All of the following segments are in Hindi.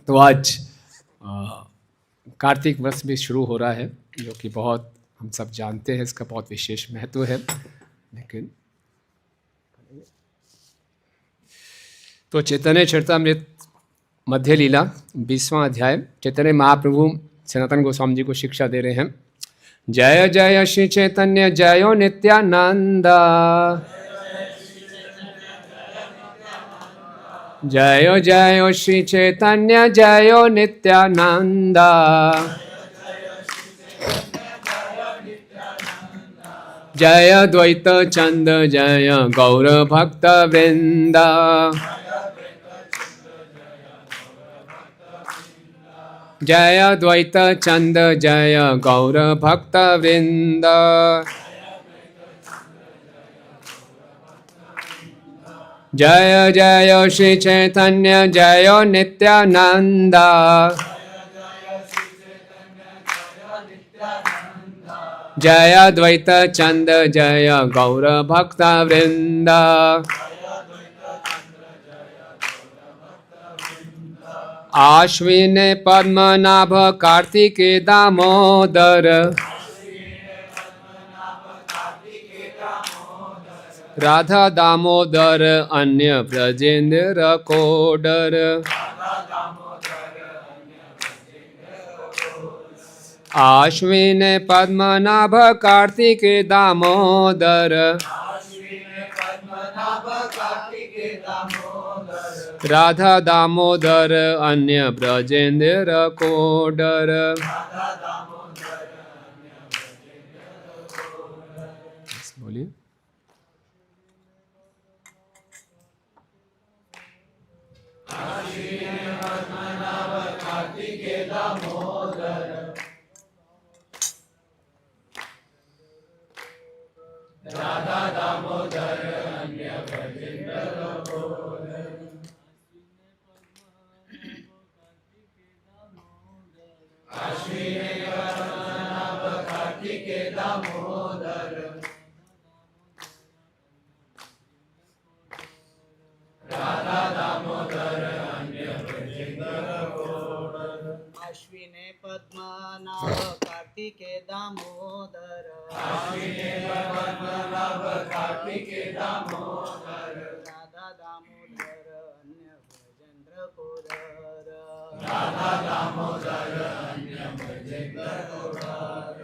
तो आज कार्तिक वर्ष भी शुरू हो रहा है, जो कि बहुत हम सब जानते हैं, इसका बहुत विशेष महत्व है। लेकिन तो चैतन्य चरितमृत मध्य लीला 20वां अध्याय, चैतन्य महाप्रभु सनातन गोस्वामी जी को शिक्षा दे रहे हैं। जय जय श्री चैतन्य जयो नित्यानंद, जय जय श्री चैतन्य जयो नित्यानंद, जय द्वैत चंद जय गौर भक्त वृंद, जय द्वैत चंद जय गौर भक्त वृंद, जय जय श्री चैतन्य जय नित्यानंद, जय द्वैत चंद जय गौर भक्त वृंद, आश्विन पद्मनाभ कार्तिके दामोदर, राधा दामोदर अन्य ब्रजेंद्र कोडर, आश्विन पद्मनाभ कार्तिके दामोदर, राधा दामोदर अन्य ब्रजेंद्र कोडर। बोलिए। राधा दामोदर अन्य ब्रजेंद्र कोडर, आश्विन पद्मनाभ कार्तिके दामोदर, राधा दामोदर अन्य ब्रजेंद्र कोडर, आश्विन पद्मनाभ कार्तिके दामोदर, आश्विन पद्मनाभ कार्तिके दामोदर, राधा दामोदर अन्य ब्रजेंद्र कोडर, राधा दामोदर अन्य ब्रजेंद्र कोडर,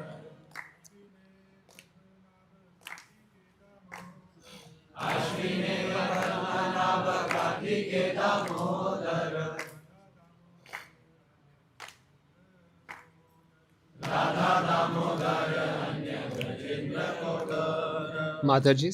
आश्विन पद्मनाभ कार्तिके दामोदर, राधा दामोदर अन्य ब्रजेंद्र कोडर। माता जी,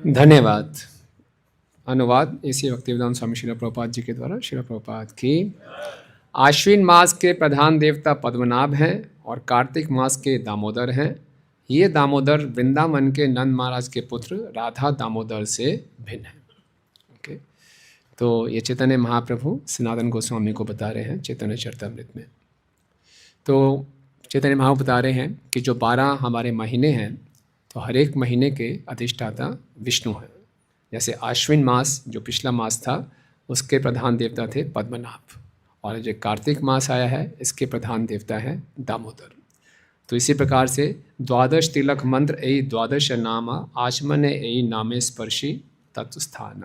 धन्यवाद। अनुवाद इसी भक्तिवेदांत स्वामी श्रील प्रभुपाद जी के द्वारा। श्रील प्रभुपाद की। आश्विन मास के प्रधान देवता पद्मनाभ हैं और कार्तिक मास के दामोदर हैं। ये दामोदर वृंदावन के नंद महाराज के पुत्र राधा दामोदर से भिन्न हैं। ओके, तो ये चैतन्य महाप्रभु सनातन गोस्वामी को बता रहे हैं चैतन्य चरितमृत में। तो चैतन्य महाप्रभु बता रहे हैं कि जो 12 हमारे महीने हैं, तो हर एक महीने के अधिष्ठाता विष्णु हैं। जैसे आश्विन मास जो पिछला मास था, उसके प्रधान देवता थे पद्मनाभ, और जो कार्तिक मास आया है इसके प्रधान देवता है दामोदर। तो इसी प्रकार से द्वादश तिलक मंत्र एई द्वादश नामा आचमन एई नामे स्पर्शी तत्स्थान।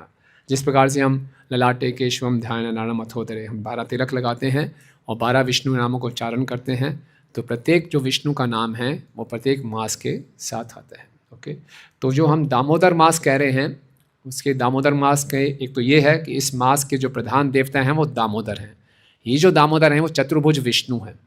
जिस प्रकार से हम ललाटे केशवम ध्यान नानम अथोदरे, हम 12 तिलक लगाते हैं और 12 विष्णु नामों को उच्चारण करते हैं, तो प्रत्येक जो विष्णु का नाम है वो प्रत्येक मास के साथ आता है। ओके, तो जो हम दामोदर मास कह रहे हैं, उसके दामोदर मास के एक तो ये है कि इस मास के जो प्रधान देवता हैं वो दामोदर हैं। ये जो दामोदर हैं वो चतुर्भुज विष्णु हैं,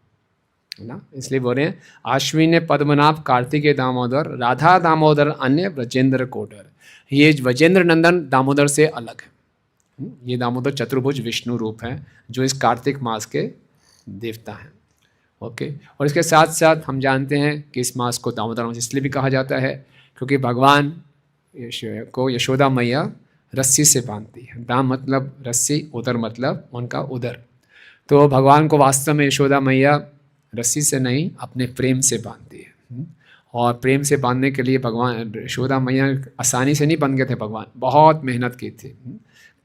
है ना, इसलिए बोल रहे हैं आश्विन पद्मनाभ कार्तिकेय दामोदर राधा दामोदर अन्य व्रजेंद्र कोडर। ये व्रजेंद्र नंदन दामोदर से अलग है। ये दामोदर चतुर्भुज विष्णु रूप हैं जो इस कार्तिक मास के देवता हैं। ओके, और इसके साथ साथ हम जानते हैं कि इस मास को दामोदर मास इसलिए भी कहा जाता है क्योंकि भगवान को यशोदा मैया रस्सी से बांधती है। दाम मतलब रस्सी, उदर मतलब उनका उदर। तो भगवान को वास्तव में यशोदा मैया रस्सी से नहीं, अपने प्रेम से बांधती है। और प्रेम से बांधने के लिए भगवान यशोदा मैया आसानी से नहीं बन गए थे, भगवान बहुत मेहनत की थी,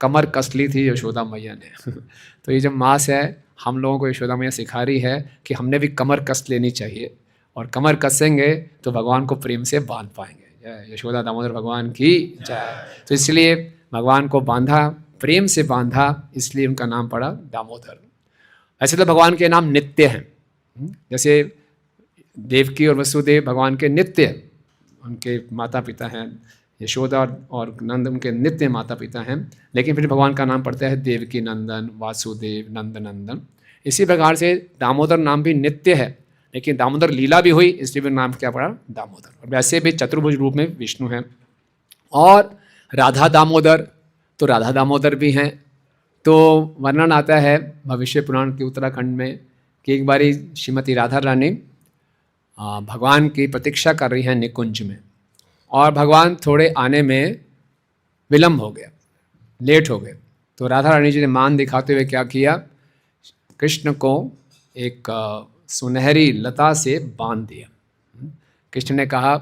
कमर कस ली थी यशोदा मैया ने। तो ये जब मास है, हम लोगों को यशोदा मैया सिखा रही है कि हमने भी कमर कस लेनी चाहिए, और कमर कसेंगे तो भगवान को प्रेम से बांध पाएंगे। जय यशोदा दामोदर भगवान की जय। तो इसलिए भगवान को बांधा, प्रेम से बांधा, इसलिए उनका नाम पड़ा दामोदर। ऐसे तो भगवान के नाम नित्य हैं, जैसे देवकी और वसुदेव भगवान के नित्य, उनके माता पिता हैं, यशोदा और नंद उनके नित्य माता पिता हैं, लेकिन फिर भगवान का नाम पड़ता है देवकी नंदन, वासुदेव, नंदन। इसी प्रकार से दामोदर नाम भी नित्य है, लेकिन दामोदर लीला भी हुई, इसलिए भी नाम क्या पड़ा दामोदर। और वैसे भी चतुर्भुज रूप में विष्णु हैं। और राधा दामोदर, तो राधा दामोदर भी हैं। तो वर्णन आता है भविष्य पुराण के उत्तराखंड में कि एक बारी श्रीमती राधा रानी भगवान की प्रतीक्षा कर रही हैं निकुंज में, और भगवान थोड़े आने में विलम्ब हो गया, लेट हो गए। तो राधा रानी जी ने मान दिखाते हुए क्या किया, कृष्ण को एक सुनहरी लता से बांध दिया। कृष्ण ने कहा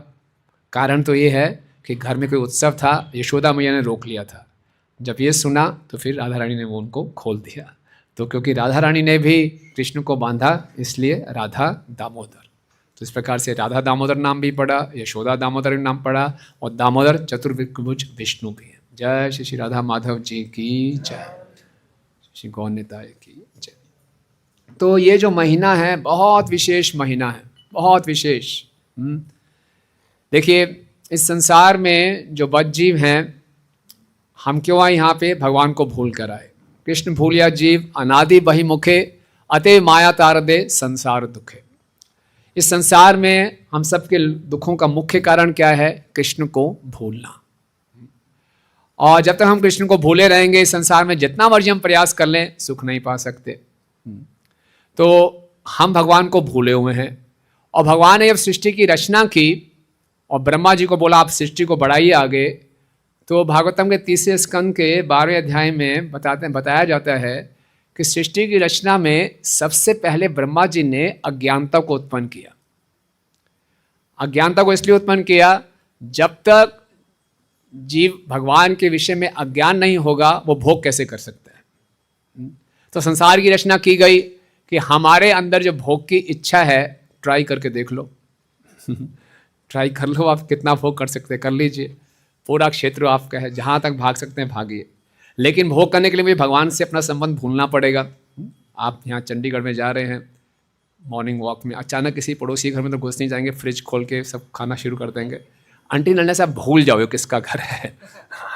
कारण तो ये है कि घर में कोई उत्सव था, यशोदा मैया ने रोक लिया था। जब ये सुना तो फिर राधा रानी ने वो उनको खोल दिया। तो क्योंकि राधा रानी ने भी कृष्ण को बांधा, इसलिए राधा दामोदर। तो इस प्रकार से राधा दामोदर नाम भी पड़ा, यशोदा दामोदर नाम पड़ा, और दामोदर चतुर्भुज विष्णु भी है। जय श्री श्री राधा माधव जी की जय, श्री गौर निताय की जय। तो ये जो महीना है बहुत विशेष महीना है, बहुत विशेष। देखिए इस संसार में जो बद्ध जीव हैं, हम क्यों आए यहाँ पे, भगवान को भूल कर आए। कृष्ण भूलिया जीव अनादि बहिमुखे, अतः माया तार दे संसार दुखे। इस संसार में हम सबके दुखों का मुख्य कारण क्या है, कृष्ण को भूलना। और जब तक हम कृष्ण को भूले रहेंगे, इस संसार में जितना मर्जी हम प्रयास कर लें, सुख नहीं पा सकते। तो हम भगवान को भूले हुए हैं। और भगवान ने जब सृष्टि की रचना की और ब्रह्मा जी को बोला आप सृष्टि को बढ़ाइए आगे, तो भागवतम के 30वें स्कंद के 12वें अध्याय में बताया जाता है कि सृष्टि की रचना में सबसे पहले ब्रह्मा जी ने अज्ञानता को उत्पन्न किया। अज्ञानता को इसलिए उत्पन्न किया, जब तक जीव भगवान के विषय में अज्ञान नहीं होगा वो भोग कैसे कर सकता है। तो संसार की रचना की गई कि हमारे अंदर जो भोग की इच्छा है, ट्राई करके देख लो ट्राई कर लो, आप कितना भोग कर सकते हैं कर लीजिए, पूरा क्षेत्र आपका है, जहाँ तक भाग सकते हैं भागिए। लेकिन भोग करने के लिए मुझे भगवान से अपना संबंध भूलना पड़ेगा। आप यहाँ चंडीगढ़ में जा रहे हैं मॉर्निंग वॉक में, अचानक किसी पड़ोसी घर में तो घुस नहीं जाएंगे, फ्रिज खोल के सब खाना शुरू कर देंगे, आंटी नन्ने से आप भूल जाओ किसका घर है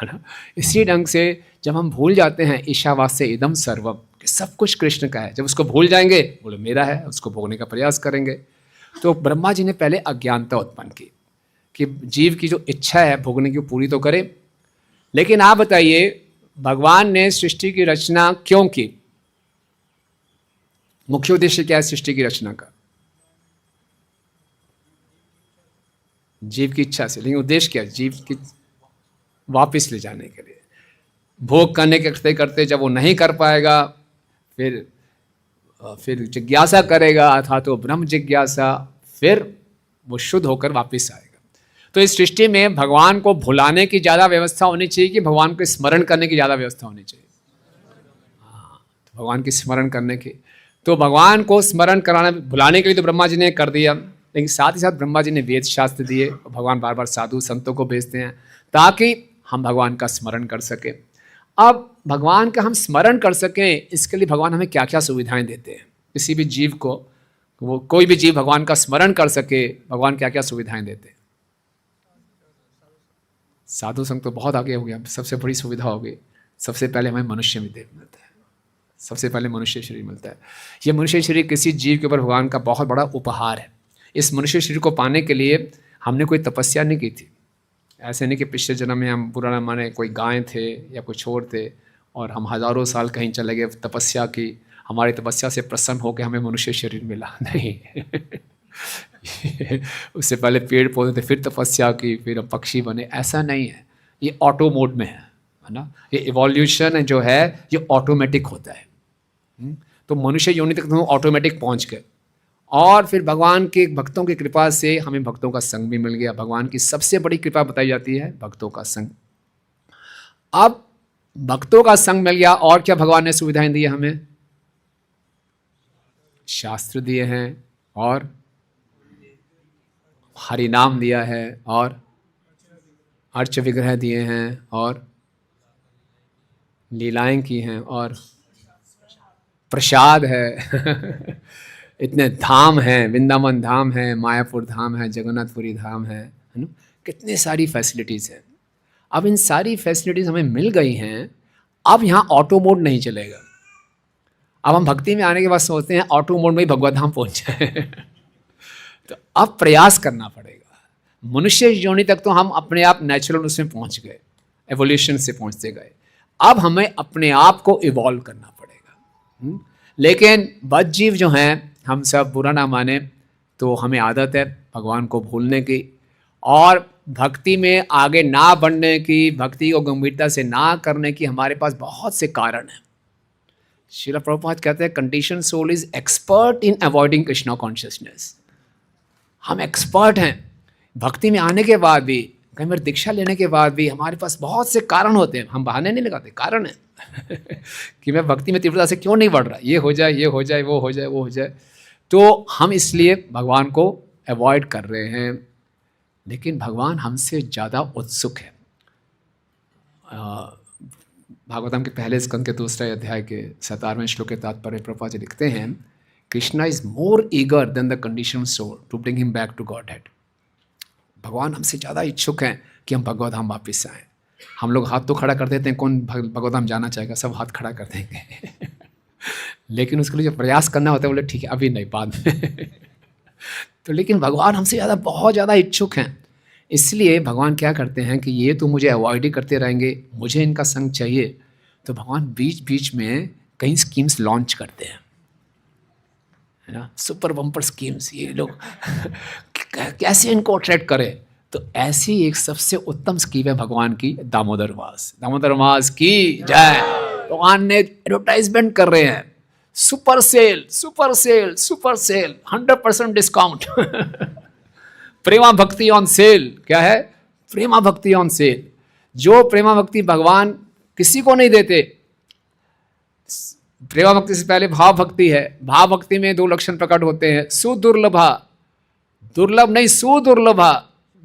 ना। इसी ढंग से जब हम भूल जाते हैं ईशावास्य इदम सर्वम, कि सब कुछ कृष्ण का है, जब उसको भूल जाएंगे बोले मेरा है, उसको भोगने का प्रयास करेंगे। तो ब्रह्मा जी ने पहले अज्ञानता उत्पन्न की कि जीव की जो इच्छा है भोगने की वो पूरी तो करे। लेकिन आप बताइए भगवान ने सृष्टि की रचना क्यों की, मुख्य उद्देश्य क्या है सृष्टि की रचना का, जीव की इच्छा से। लेकिन उद्देश्य क्या है, जीव की वापस ले जाने के लिए। भोग करने के करते करते जब वो नहीं कर पाएगा, फिर फिर जिज्ञासा करेगा अर्थात तो ब्रह्म जिज्ञासा, फिर वो शुद्ध होकर वापस आएगा। तो इस सृष्टि में भगवान को भुलाने की ज़्यादा व्यवस्था होनी चाहिए कि भगवान को स्मरण करने की ज़्यादा व्यवस्था होनी चाहिए? हाँ, तो भगवान की स्मरण करने की, तो भगवान को स्मरण कराना, भुलाने के लिए तो ब्रह्मा जी ने कर दिया, लेकिन साथ ही साथ ब्रह्मा जी ने वेद शास्त्र दिए। भगवान बार बार साधु संतों को भेजते हैं ताकि हम भगवान का स्मरण कर सकें। अब भगवान का हम स्मरण कर सकें, इसके लिए भगवान हमें क्या क्या सुविधाएं देते हैं? किसी भी जीव को, वो कोई भी जीव भगवान का स्मरण कर सके, भगवान क्या क्या सुविधाएं देते हैं? साधु संग तो बहुत आगे हो गया, सबसे बड़ी सुविधा हो गई। सबसे पहले हमें मनुष्य में देह मिलता है, सबसे पहले मनुष्य शरीर मिलता है। ये मनुष्य शरीर किसी जीव के ऊपर भगवान का बहुत बड़ा उपहार है। इस मनुष्य शरीर को पाने के लिए हमने कोई तपस्या नहीं की थी। ऐसे नहीं कि पिछले जन्म में हम पुराना माने कोई गाय थे या कुछ और थे और हम हज़ारों साल कहीं चले गए, तपस्या की, हमारी तपस्या से प्रसन्न होकर हमें मनुष्य शरीर मिला, नहीं। उससे पहले पेड़ पौधे थे, फिर तपस्या की, फिर हम पक्षी बने, ऐसा नहीं है। ये ऑटो मोड में है ना। ये इवोल्यूशन जो है ये ऑटोमेटिक होता है। तो मनुष्य योनि तक तो ऑटोमेटिक पहुंच गए, और फिर भगवान के भक्तों की कृपा से हमें भक्तों का संग भी मिल गया। भगवान की सबसे बड़ी कृपा बताई जाती है भक्तों का संग। अब भक्तों का संग मिल गया, और क्या भगवान ने सुविधाएं दी है हमें? शास्त्र दिए हैं, और हरि नाम दिया है, और अर्च विग्रह दिए हैं, और लीलाएं की हैं, और प्रसाद है। इतने धाम हैं, वृंदावन धाम है, मायापुर धाम है, जगन्नाथपुरी धाम है ना, कितनी सारी फैसिलिटीज़ हैं। अब इन सारी फैसिलिटीज़ हमें मिल गई हैं, अब यहाँ ऑटो मोड नहीं चलेगा। अब हम भक्ति में आने के बाद सोचते हैं ऑटो मोड में ही भगवत धाम पहुँच जाए। तो अब प्रयास करना पड़ेगा। मनुष्य योनि तक तो हम अपने आप नेचुरल उसमें पहुँच गए, एवोल्यूशन से पहुँचते गए। अब हमें अपने आप को इवॉल्व करना पड़ेगा। लेकिन बद्ध जीव जो हैं, हम सब बुरा ना माने तो हमें आदत है भगवान को भूलने की, और भक्ति में आगे ना बढ़ने की, भक्ति को गंभीरता से ना करने की हमारे पास बहुत से कारण हैं। श्रील प्रभुपाद कहते हैं condition soul is expert in avoiding Krishna consciousness. हम एक्सपर्ट हैं भक्ति में आने के बाद भी, कई बार दीक्षा लेने के बाद भी हमारे पास बहुत से कारण होते हैं। हम बहाने नहीं लगाते, कारण है कि मैं भक्ति में तीव्रता से क्यों नहीं बढ़ रहा, ये हो जाए, ये हो जाए, वो हो जाए, वो हो जाए। तो हम इसलिए भगवान को अवॉइड कर रहे हैं, लेकिन भगवान हमसे ज़्यादा उत्सुक है। भागवतम के पहले स्कंद के दूसरे अध्याय के 17वें श्लोक के तात्पर्य प्रभुपाद जी लिखते हैं, Krishna is more eager than the condition soul to bring him back to Godhead. भगवान हमसे ज़्यादा इच्छुक हैं कि हम भगवत धाम वापस आएँ। हम लोग हाथ तो खड़ा कर देते हैं, कौन भगवत धाम जाना चाहेगा, सब हाथ खड़ा कर देंगे। लेकिन उसके लिए जो प्रयास करना होता है, बोले ठीक है अभी नहीं, बाद में। तो लेकिन भगवान हमसे ज़्यादा, बहुत ज़्यादा इच्छुक हैं। इसलिए भगवान क्या करते हैं कि ये तो मुझे अवॉइड ही करते रहेंगे, मुझे इनका संग चाहिए। तो भगवान बीच बीच में कई स्कीम्स लॉन्च करते हैं, है ना, सुपर बम्पर स्कीम्स। ये लोग कैसे इनको अट्रैक्ट करें, तो ऐसी एक सबसे उत्तम स्कीम है भगवान की, दामोदर मास। दामोदर मास की जय। भगवान ने एडवर्टाइजमेंट कर रहे हैं, super sale, super sale, super sale, 100% discount. Prema Bhakti on cell. क्या है? प्रेमा भक्ति ऑन सेल। जो प्रेमा भक्ति भगवान किसी को नहीं देते। प्रेमा भक्ति से पहले भाव भक्ति है। भाव भक्ति में 2 लक्षण प्रकट होते हैं, सुदुर्लभा, दुर्लभ नहीं सुदुर्लभा,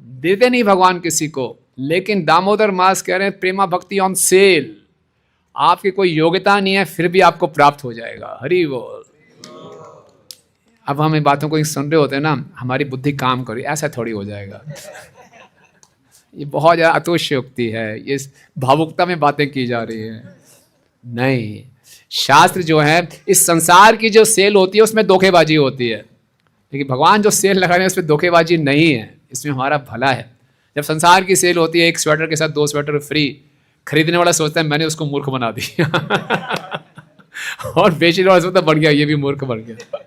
देते नहीं भगवान किसी को। लेकिन दामोदर मास कह रहे हैं प्रेमा भक्ति ऑन सेल। आपकी कोई योग्यता नहीं है फिर भी आपको प्राप्त हो जाएगा। हरि बोल। अब हम इन बातों को सुन रहे होते हैं ना, हमारी बुद्धि काम करी, ऐसा थोड़ी हो जाएगा। ये बहुत ज़्यादा अतोषयोक्ति है, ये भावुकता में बातें की जा रही हैं। नहीं, शास्त्र जो है, इस संसार की जो सेल होती है उसमें धोखेबाजी होती है, लेकिन भगवान जो सेल लगा रहे हैं उसमें धोखेबाजी नहीं है, इसमें हमारा भला है। जब संसार की सेल होती है, 1 स्वेटर के साथ 2 स्वेटर फ्री, खरीदने वाला सोचता है मैंने उसको मूर्ख बना दिया। और बेचने वाला सोचता है बढ़ गया, ये भी मूर्ख बन गया।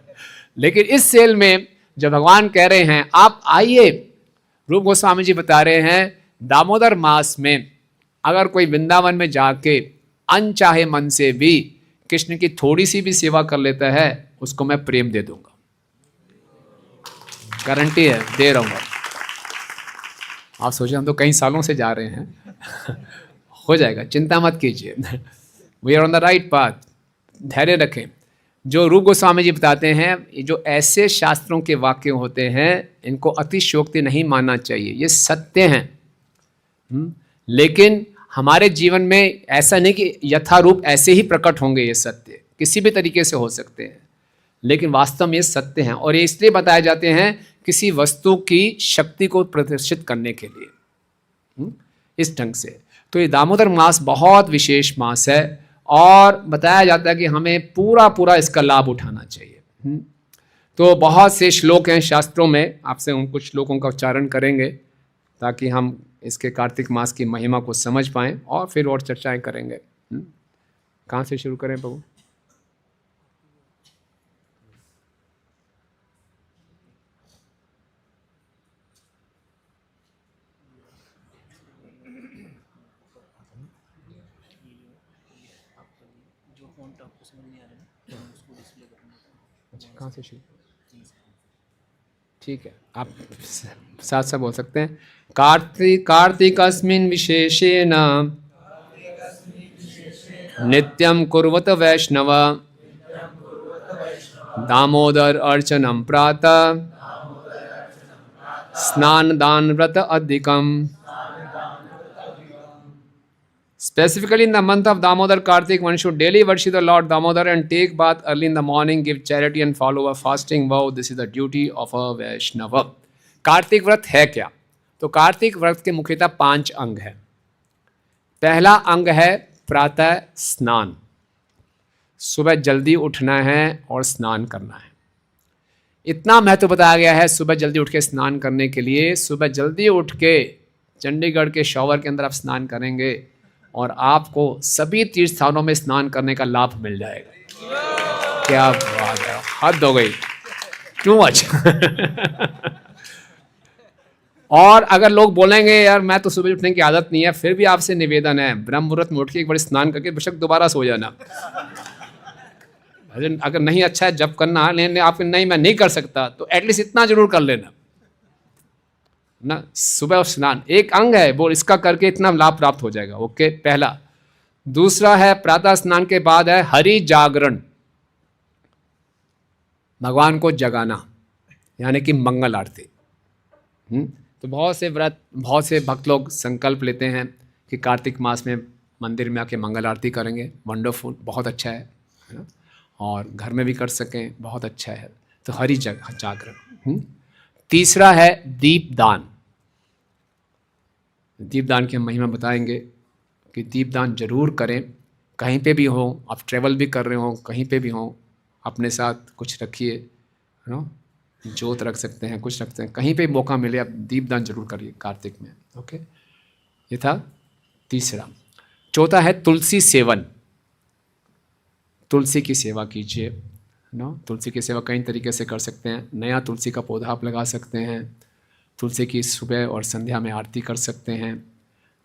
लेकिन इस सेल में जब भगवान कह रहे हैं आप आइए, रूप गोस्वामी जी बता रहे हैं दामोदर मास में अगर कोई वृंदावन में जाके अनचाहे मन से भी कृष्ण की थोड़ी सी भी सेवा कर लेता है, उसको मैं प्रेम दे दूंगा, गारंटी है, दे रहूंगा। आप सोचिए हम तो कई सालों से जा रहे हैं हो जाएगा, चिंता मत कीजिए। We are on the right path, धैर्य रखें। जो रूप गोस्वामी जी बताते हैं, जो ऐसे शास्त्रों के वाक्य होते हैं इनको अतिशयोक्ति नहीं मानना चाहिए, ये सत्य हैं। लेकिन हमारे जीवन में ऐसा नहीं कि यथारूप ऐसे ही प्रकट होंगे, ये सत्य किसी भी तरीके से हो सकते हैं, लेकिन वास्तव में ये सत्य हैं। और ये इसलिए बताए जाते हैं किसी वस्तु की शक्ति को प्रदर्शित करने के लिए, इस ढंग से। तो ये दामोदर मास बहुत विशेष मास है और बताया जाता है कि हमें पूरा पूरा इसका लाभ उठाना चाहिए। तो बहुत से श्लोक हैं शास्त्रों में, आपसे उन कुछ श्लोकों का उच्चारण करेंगे ताकि हम इसके कार्तिक मास की महिमा को समझ पाएं और फिर और चर्चाएं करेंगे। कहाँ से शुरू करें प्रभु? कहाँ से शुरू? ठीक है, आप साथ साथ बोल सकते हैं। कार्तिकस्मिन् विशेषेण नित्यं कुर्वत वैष्णव दामोदर अर्चनं प्रातः स्नान दान व्रत अधिकम। Specifically in the month of Damodar Kartik, one should daily worship the Lord Damodar and take bath early in the morning, give charity and follow a fasting vow. This is the duty of a Vaishnava. Kartik व्रत है क्या? तो कार्तिक व्रत के मुख्यतः 5 अंग हैं। पहला अंग है प्रातः स्नान, सुबह जल्दी उठना है और स्नान करना है। इतना महत्व बताया गया है सुबह जल्दी उठ के स्नान करने के लिए। सुबह जल्दी उठ के चंडीगढ़ के शॉवर के अंदर आप स्नान करेंगे और आपको सभी तीर्थ स्थानों में स्नान करने का लाभ मिल जाएगा। क्या बात है, हद हो गई, क्यों अच्छा। और अगर लोग बोलेंगे यार मैं तो सुबह उठने की आदत नहीं है, फिर भी आपसे निवेदन है ब्रह्म मुहूर्त में उठ के एक बार स्नान करके बेशक दोबारा सो जाना। अगर नहीं अच्छा है जब करना, नहीं आप नहीं मैं नहीं कर सकता, तो एटलीस्ट इतना जरूर कर लेना ना। सुबह स्नान एक अंग है, वो इसका करके इतना लाभ प्राप्त हो जाएगा। ओके, पहला। दूसरा है प्रातः स्नान के बाद है हरि जागरण, भगवान को जगाना, यानी कि मंगल आरती। तो बहुत से भक्त लोग संकल्प लेते हैं कि कार्तिक मास में मंदिर में आके मंगल आरती करेंगे। वंडरफुल, बहुत अच्छा है ना, और घर में भी कर सकें, बहुत अच्छा है। तो हरि जागरण। तीसरा है दीपदान। दीपदान की हम महिमा बताएंगे कि दीपदान जरूर करें, कहीं पे भी हो, आप ट्रैवल भी कर रहे हो, कहीं पे भी हो, अपने साथ कुछ रखिए, है ना, जोत रख सकते हैं, कुछ रखते हैं, कहीं पे मौका मिले आप दीपदान जरूर करिए कार्तिक में। ओके, ये था तीसरा। चौथा है तुलसी सेवन, तुलसी की सेवा कीजिए ना। तुलसी की सेवा कई तरीके से कर सकते हैं। नया तुलसी का पौधा आप लगा सकते हैं, तुलसी की सुबह और संध्या में आरती कर सकते हैं,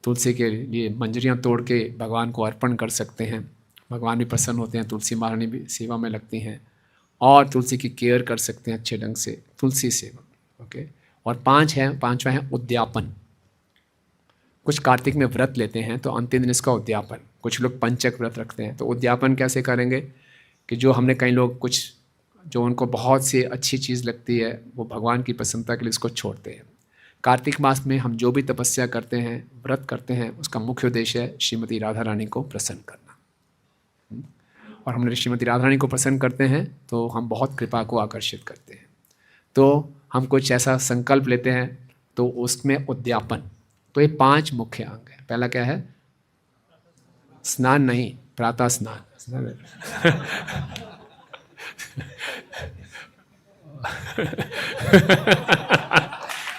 तुलसी के लिए मंजरियाँ तोड़ के भगवान को अर्पण कर सकते हैं, भगवान भी प्रसन्न होते हैं, तुलसी महारानी भी सेवा में लगती हैं, और तुलसी की केयर कर सकते हैं अच्छे ढंग से, तुलसी सेवा। ओके, और पांचवा है उद्यापन। कुछ कार्तिक में व्रत लेते हैं तो अंतिम दिन इसका उद्यापन, कुछ लोग पंचक व्रत रखते हैं। तो उद्यापन कैसे करेंगे कि जो हमने कई लोग कुछ जो उनको बहुत सी अच्छी चीज़ लगती है वो भगवान की प्रसन्नता के लिए इसको छोड़ते हैं। कार्तिक मास में हम जो भी तपस्या करते हैं, व्रत करते हैं, उसका मुख्य उद्देश्य है श्रीमती राधा रानी को प्रसन्न करना। और हम श्रीमती राधा रानी को प्रसन्न करते हैं तो हम बहुत कृपा को आकर्षित करते हैं। तो हम कुछ ऐसा संकल्प लेते हैं तो उसमें उद्यापन। तो ये 5 मुख्य अंग है। पहला क्या है? स्नान नहीं, प्रातः स्नान।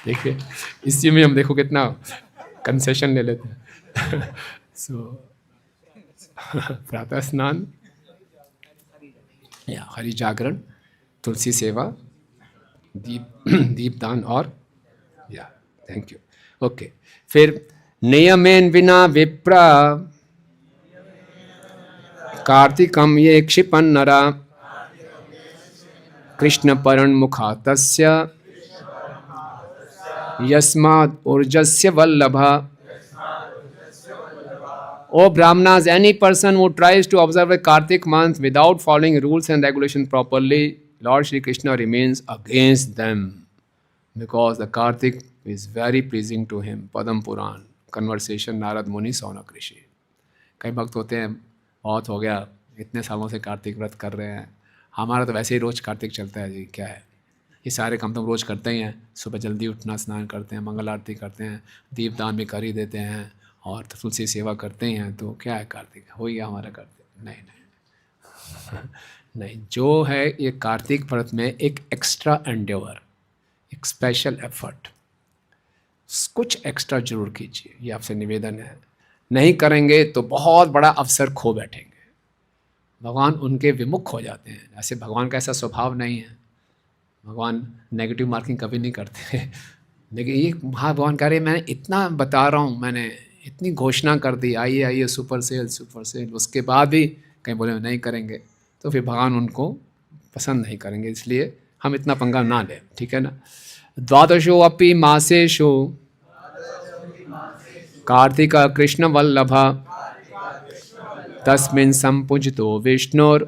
देखिए इसी में हम देखो कितना कंसेशन ले लेते हैं। सो प्रातः स्नान या हरि जागरण, तुलसी सेवा, दीपदान और या थैंक यू। ओके, फिर नियमेन विना विप्र कार्तिकम ये क्षिपन नरा कृष्ण परन्मुखा तस्य यस्माद् ऊर्जस्य वल्लभा. O Brahmanas, any person who tries to observe a Kartik month without following rules and regulations properly, Lord Shri Krishna remains against them. Because the Kartik is very pleasing to him. Padam Puran, conversation Narad Muni Saunak Rishi. कई भक्त होते हैं बहुत हो गया इतने सालों से कार्तिक व्रत कर रहे हैं, हमारा तो वैसे ही रोज़ कार्तिक चलता है जी, क्या है ये सारे काम तो हम रोज़ करते ही हैं. सुबह जल्दी उठना, स्नान करते हैं, मंगल आरती करते हैं, दीपदान भी कर ही देते हैं और तुलसी सेवा करते ही हैं, तो क्या है कार्तिक हो गया हमारा कार्तिक? नहीं नहीं नहीं, जो है ये कार्तिक व्रत में एक एक्स्ट्रा एंडेवर, एक स्पेशल एफर्ट, कुछ एक्स्ट्रा जरूर कीजिए, ये आपसे निवेदन है. नहीं करेंगे तो बहुत बड़ा अवसर खो बैठेंगे. भगवान उनके विमुख हो जाते हैं. ऐसे भगवान का ऐसा स्वभाव नहीं है, भगवान नेगेटिव मार्किंग कभी नहीं करते. लेकिन ये भगवान कह रहे मैंने इतना बता रहा हूँ, मैंने इतनी घोषणा कर दी, आइए आइए सुपर सेल, उसके बाद भी कहीं बोले नहीं करेंगे, तो फिर भगवान उनको पसंद नहीं करेंगे. इसलिए हम इतना पंगा ना लें, ठीक है ना. द्वादशो अपि मासेषु कार्तिक कृष्ण वल्लभा तस्मिन् संपूजितो विष्णुर्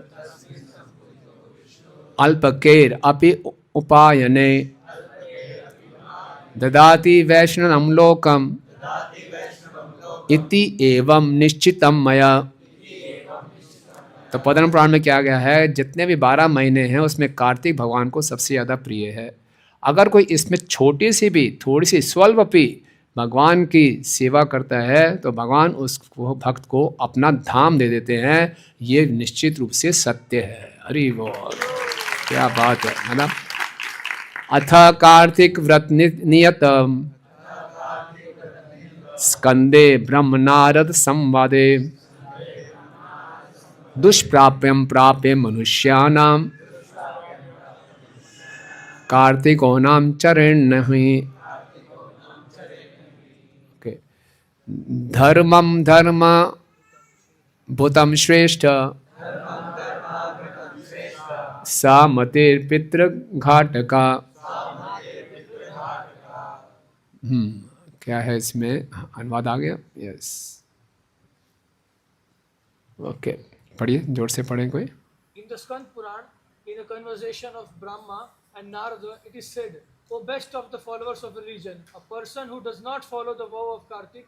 अल्पकेर अपि उपायने ददाति वैष्णवं लोकम इति एवं निश्चितम मया. तो पद्म पुराण में क्या गया है, जितने भी 12 महीने हैं उसमें कार्तिक भगवान को सबसे ज़्यादा प्रिय है. अगर कोई इसमें छोटी सी भी थोड़ी सी स्वल्पी भगवान की सेवा करता है तो भगवान उस भक्त को अपना धाम दे देते हैं. ये निश्चित रूप से सत्य है. अरे वो क्या बात है ना. अथ कार्तिक व्रत नियतम स्कंदे ब्रह्म नारद संवादे दुष्प्राप्यम प्राप्य मनुष्यानां कार्तिको नाम चरण नहीं. धर्मम धर्म भूतम श्रेष्ठ सामतिर पितृ घाटका. क्या है इसमें अनुवाद आ गया? यस, ओके, पढ़िए, जोर से पढ़ें कोई. In the Skand Puran, in a conversation of Brahma and Narada, it is said, O best of the followers of religion, a person who does not follow the vow of Kartik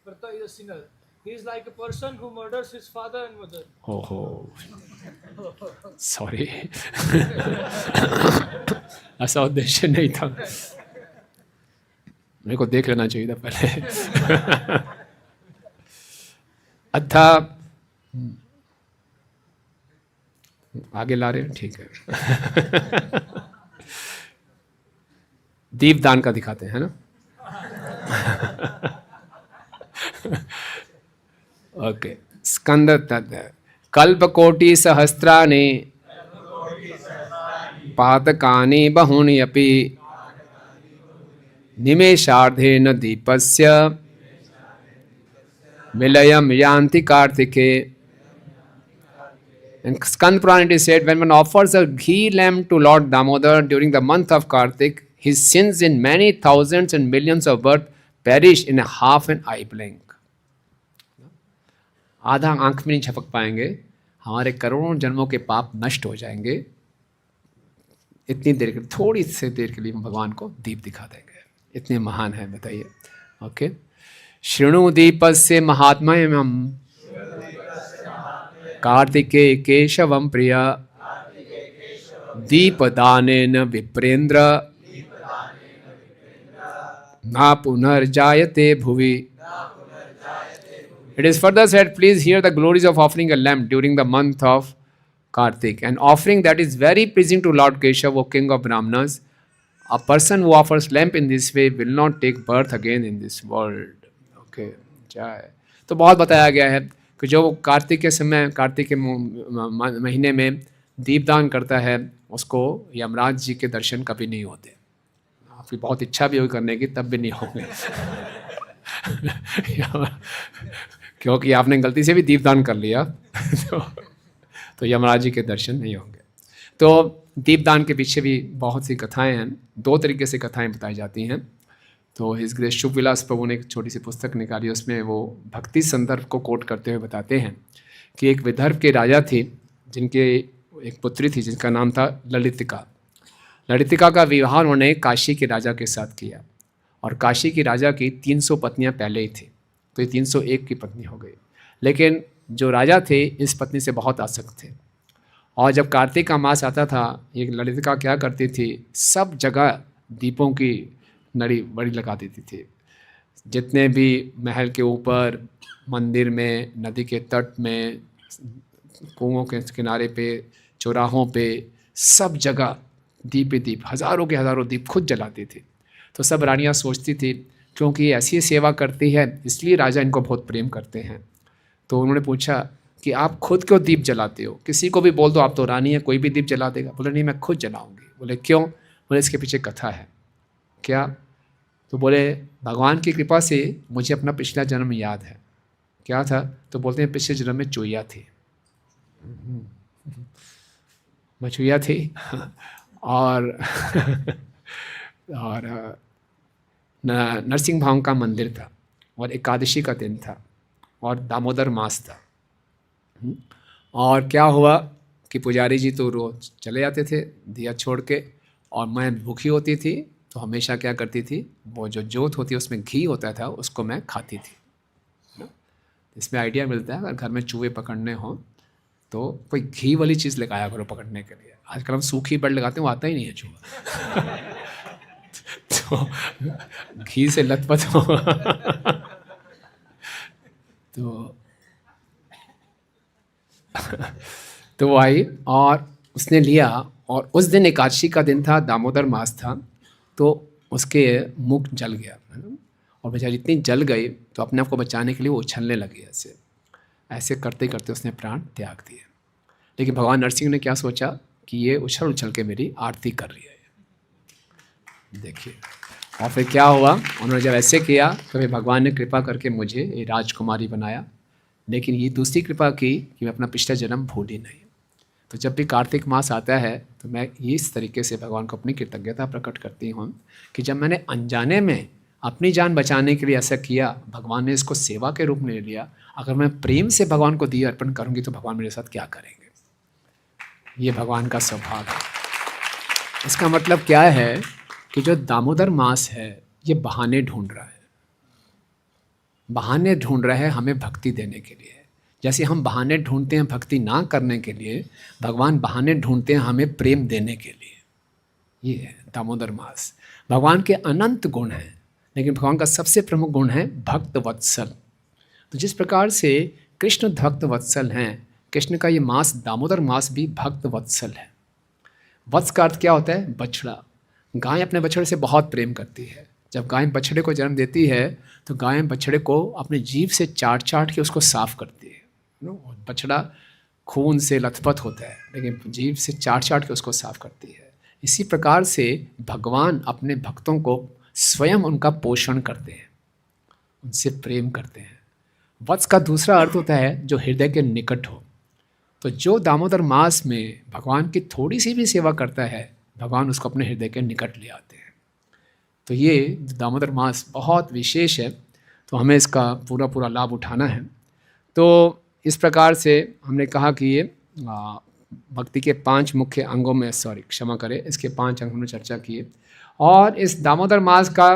Vrata is a sinner. He is like a person who murders his father and mother. Oh, sorry. ऐसा उद्देश्य नहीं था, मेरे को देख लेना चाहिए था पहले. अच्छा, आगे ला रहे हैं, ठीक है. दीपदान का दिखाते हैं ना. ओके. स्कंद तद कल्पकोटि सहस्राणि पातकानि बहूनि अपि निमेषार्धेन दीपस्य विलयम यान्ति कार्तिके. In Skand Puran it is said, when one offers a ghee lamp to Lord Damodar during the month of Kartik, his sins in many thousands and millions of birth perish in a half an eye blink. आधा आंख में नहीं झपक पाएंगे, हमारे करोड़ों जन्मों के पाप नष्ट हो जाएंगे. इतनी देर के, थोड़ी सी देर के लिए भगवान को दीप दिखा देंगे. इतने महान है, बताइए. ओके. शृणु दीपस्य महात्म्यम कार्तिके केशवम प्रिया दीपदानेन विप्रेन्द्र ना पुनर्जायते भुवि. It is further said, please hear the glories of offering a lamp during the month of Kartik, an offering that is very pleasing to Lord Keshav, O King of Brahmanas. A person who offers lamp in this way will not take birth again in this world. Okay, जय. तो बहुत बताया गया है कि जो कार्तिक के समय, कार्तिक के महीने में दीपदान करता है उसको यमराज जी के दर्शन कभी नहीं होते. आपकी बहुत इच्छा भी होगी करने की, तब भी नहीं होंगे. क्योंकि आपने गलती से भी दीपदान कर लिया तो यमराज जी के दर्शन नहीं होंगे. तो दीपदान के पीछे भी बहुत सी कथाएं हैं, दो तरीके से कथाएं बताई जाती हैं। तो हिज ग्रेस शुभ विलास प्रभु ने एक छोटी सी पुस्तक निकाली, उसमें वो भक्ति संदर्भ को कोट करते हुए बताते हैं कि एक विदर्भ के राजा थे जिनके एक पुत्री थी जिसका नाम था ललितिका। ललितिका का विवाह उन्होंने काशी के राजा के साथ किया, और काशी की राजा की 300 पत्नियां पहले ही थी, तो ये 301 की पत्नी हो गई। लेकिन जो राजा थे इस पत्नी से बहुत आसक्त थे, और जब कार्तिक का मास आता था ये ललितिका क्या करती थी, सब जगह दीपों की नड़ी बड़ी लगा देती थी। जितने भी महल के ऊपर, मंदिर में, नदी के तट में, कुओं के किनारे पे, चौराहों पे, सब जगह दीप ही दीप, हज़ारों के हज़ारों दीप खुद जलाती थी। तो सब रानियां सोचती थी क्योंकि ये ऐसी सेवा करती है इसलिए राजा इनको बहुत प्रेम करते हैं। तो उन्होंने पूछा कि आप खुद क्यों दीप जलाते हो, किसी को भी बोल दो आप तो रानी है, कोई भी दीप जला देगा। बोले नहीं, मैं खुद जलाऊंगी। बोले क्यों? बोले इसके पीछे कथा है। क्या? तो बोले भगवान की कृपा से मुझे अपना पिछला जन्म याद है। क्या था? तो बोलते हैं पिछले जन्म में चुईया थी, मछुइया थी और नरसिंह भाव का मंदिर था, और एकादशी का दिन था, और दामोदर मास था। और क्या हुआ कि पुजारी जी तो रोज चले जाते थे दिया छोड़ के, और मैं भूखी होती थी तो हमेशा क्या करती थी, वो जो जोत होती है उसमें घी होता था उसको मैं खाती थी। इसमें आइडिया मिलता है अगर घर में चूहे पकड़ने हों तो कोई घी वाली चीज़ लगाया करो पकड़ने के लिए। आजकल हम सूखी बेल्ट लगाते हैं, वो आता ही नहीं है चूहा तो घी से लथपथ हो तो वो आई और उसने लिया, और उस दिन एकादशी का दिन था, दामोदर मास था, तो उसके मुख जल गया, है ना? और बेचारी इतनी जल गई तो अपने आप को बचाने के लिए वो उछलने लगी। ऐसे ऐसे करते करते उसने प्राण त्याग दिए। लेकिन भगवान नरसिंह ने क्या सोचा कि ये उछल उछल के मेरी आरती कर रही है, देखिए। और फिर क्या हुआ, उन्होंने जब ऐसे किया तो फिर भगवान ने कृपा करके मुझे ये राजकुमारी बनाया। लेकिन ये दूसरी कृपा की कि मैं अपना पिछला जन्म भूल ही नहीं। तो जब भी कार्तिक मास आता है तो मैं इस तरीके से भगवान को अपनी कृतज्ञता प्रकट करती हूँ कि जब मैंने अनजाने में अपनी जान बचाने के लिए ऐसा किया, भगवान ने इसको सेवा के रूप में ले लिया। अगर मैं प्रेम से भगवान को दिया अर्पण करूँगी तो भगवान मेरे साथ क्या करेंगे। ये भगवान का स्वभाव है। इसका मतलब क्या है कि जो दामोदर मास है ये बहाने ढूंढ रहा है, बहाने ढूंढ रहा है हमें भक्ति देने के लिए। जैसे हम बहाने ढूंढते हैं भक्ति ना करने के लिए, भगवान बहाने ढूंढते हैं हमें प्रेम देने के लिए। ये है दामोदर मास। भगवान के अनंत गुण हैं, लेकिन भगवान का सबसे प्रमुख गुण है भक्त वत्सल। तो जिस प्रकार से कृष्ण भक्त वत्सल हैं, कृष्ण का ये मास दामोदर मास भी भक्त वत्सल है। वत्स का अर्थ क्या होता है? बछड़ा। गाय अपने बछड़े से बहुत प्रेम करती है। जब गाय बछड़े को जन्म देती है तो गाय बछड़े को अपने जीभ से चाट चाट के उसको साफ करती है। बछड़ा खून से लथपथ होता है, लेकिन जीभ से चाट चाट के उसको साफ करती है। इसी प्रकार से भगवान अपने भक्तों को स्वयं उनका पोषण करते हैं, उनसे प्रेम करते हैं। वत्स का दूसरा अर्थ होता है जो हृदय के निकट हो। तो जो दामोदर मास में भगवान की थोड़ी सी भी सेवा करता है, भगवान उसको अपने हृदय के निकट ले आते हैं। तो ये दामोदर मास बहुत विशेष है, तो हमें इसका पूरा पूरा लाभ उठाना है। तो इस प्रकार से हमने कहा कि ये भक्ति के 5 मुख्य अंगों में, क्षमा करें, इसके 5 अंगों में चर्चा की है। और इस दामोदर मास का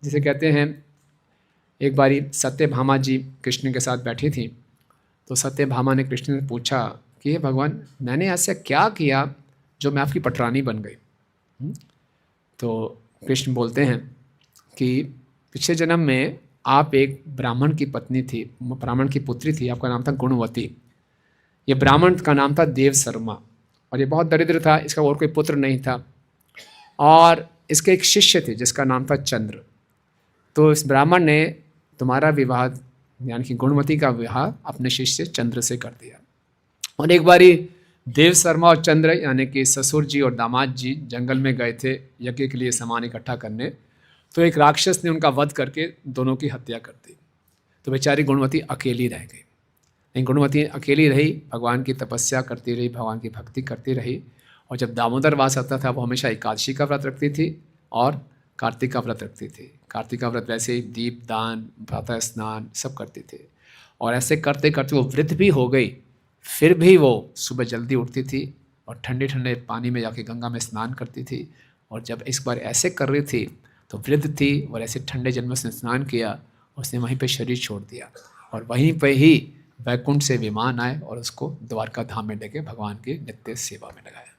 जिसे कहते हैं, एक बारी सत्यभामा जी कृष्ण के साथ बैठी थी, तो सत्यभामा ने कृष्ण से पूछा कि हे भगवान, मैंने ऐसा क्या किया जो मैं आपकी पटरानी बन गई। तो कृष्ण बोलते हैं कि पिछले जन्म में आप एक ब्राह्मण की पत्नी थी, ब्राह्मण की पुत्री थी, आपका नाम था गुणवती। ये ब्राह्मण का नाम था देव शर्मा, और ये बहुत दरिद्र था, इसका और कोई पुत्र नहीं था, और इसके एक शिष्य थे जिसका नाम था चंद्र। तो इस ब्राह्मण ने तुम्हारा विवाह, यानी कि गुणवती का विवाह अपने शिष्य चंद्र से कर दिया। और एक बारी देव शर्मा और चंद्र यानी कि ससुर जी और दामाद जी जंगल में गए थे यज्ञ के लिए सामान इकट्ठा करने, तो एक राक्षस ने उनका वध करके दोनों की हत्या कर दी। तो बेचारी गुणवती अकेली रह गई। लेकिन गुणवती अकेली रही, भगवान की तपस्या करती रही, भगवान की भक्ति करती रही, और जब दामोदर मास आता था वो हमेशा एकादशी का व्रत रखती थी और कार्तिक का व्रत रखती थी। कार्तिक का व्रत वैसे ही दीप दान, प्रातः स्नान सब करती थी। और ऐसे करते करते वो वृद्ध भी हो गई, फिर भी वो सुबह जल्दी उठती थी और ठंडे ठंडे पानी में जाके गंगा में स्नान करती थी। और जब इस बार ऐसे कर रही थी तो वृद्ध थी और ऐसे ठंडे जल में उसने स्नान किया, उसने वहीं पे शरीर छोड़ दिया और वहीं पे ही वैकुंठ से विमान आए और उसको द्वारका धाम में लेके भगवान की नित्य सेवा में लगाया।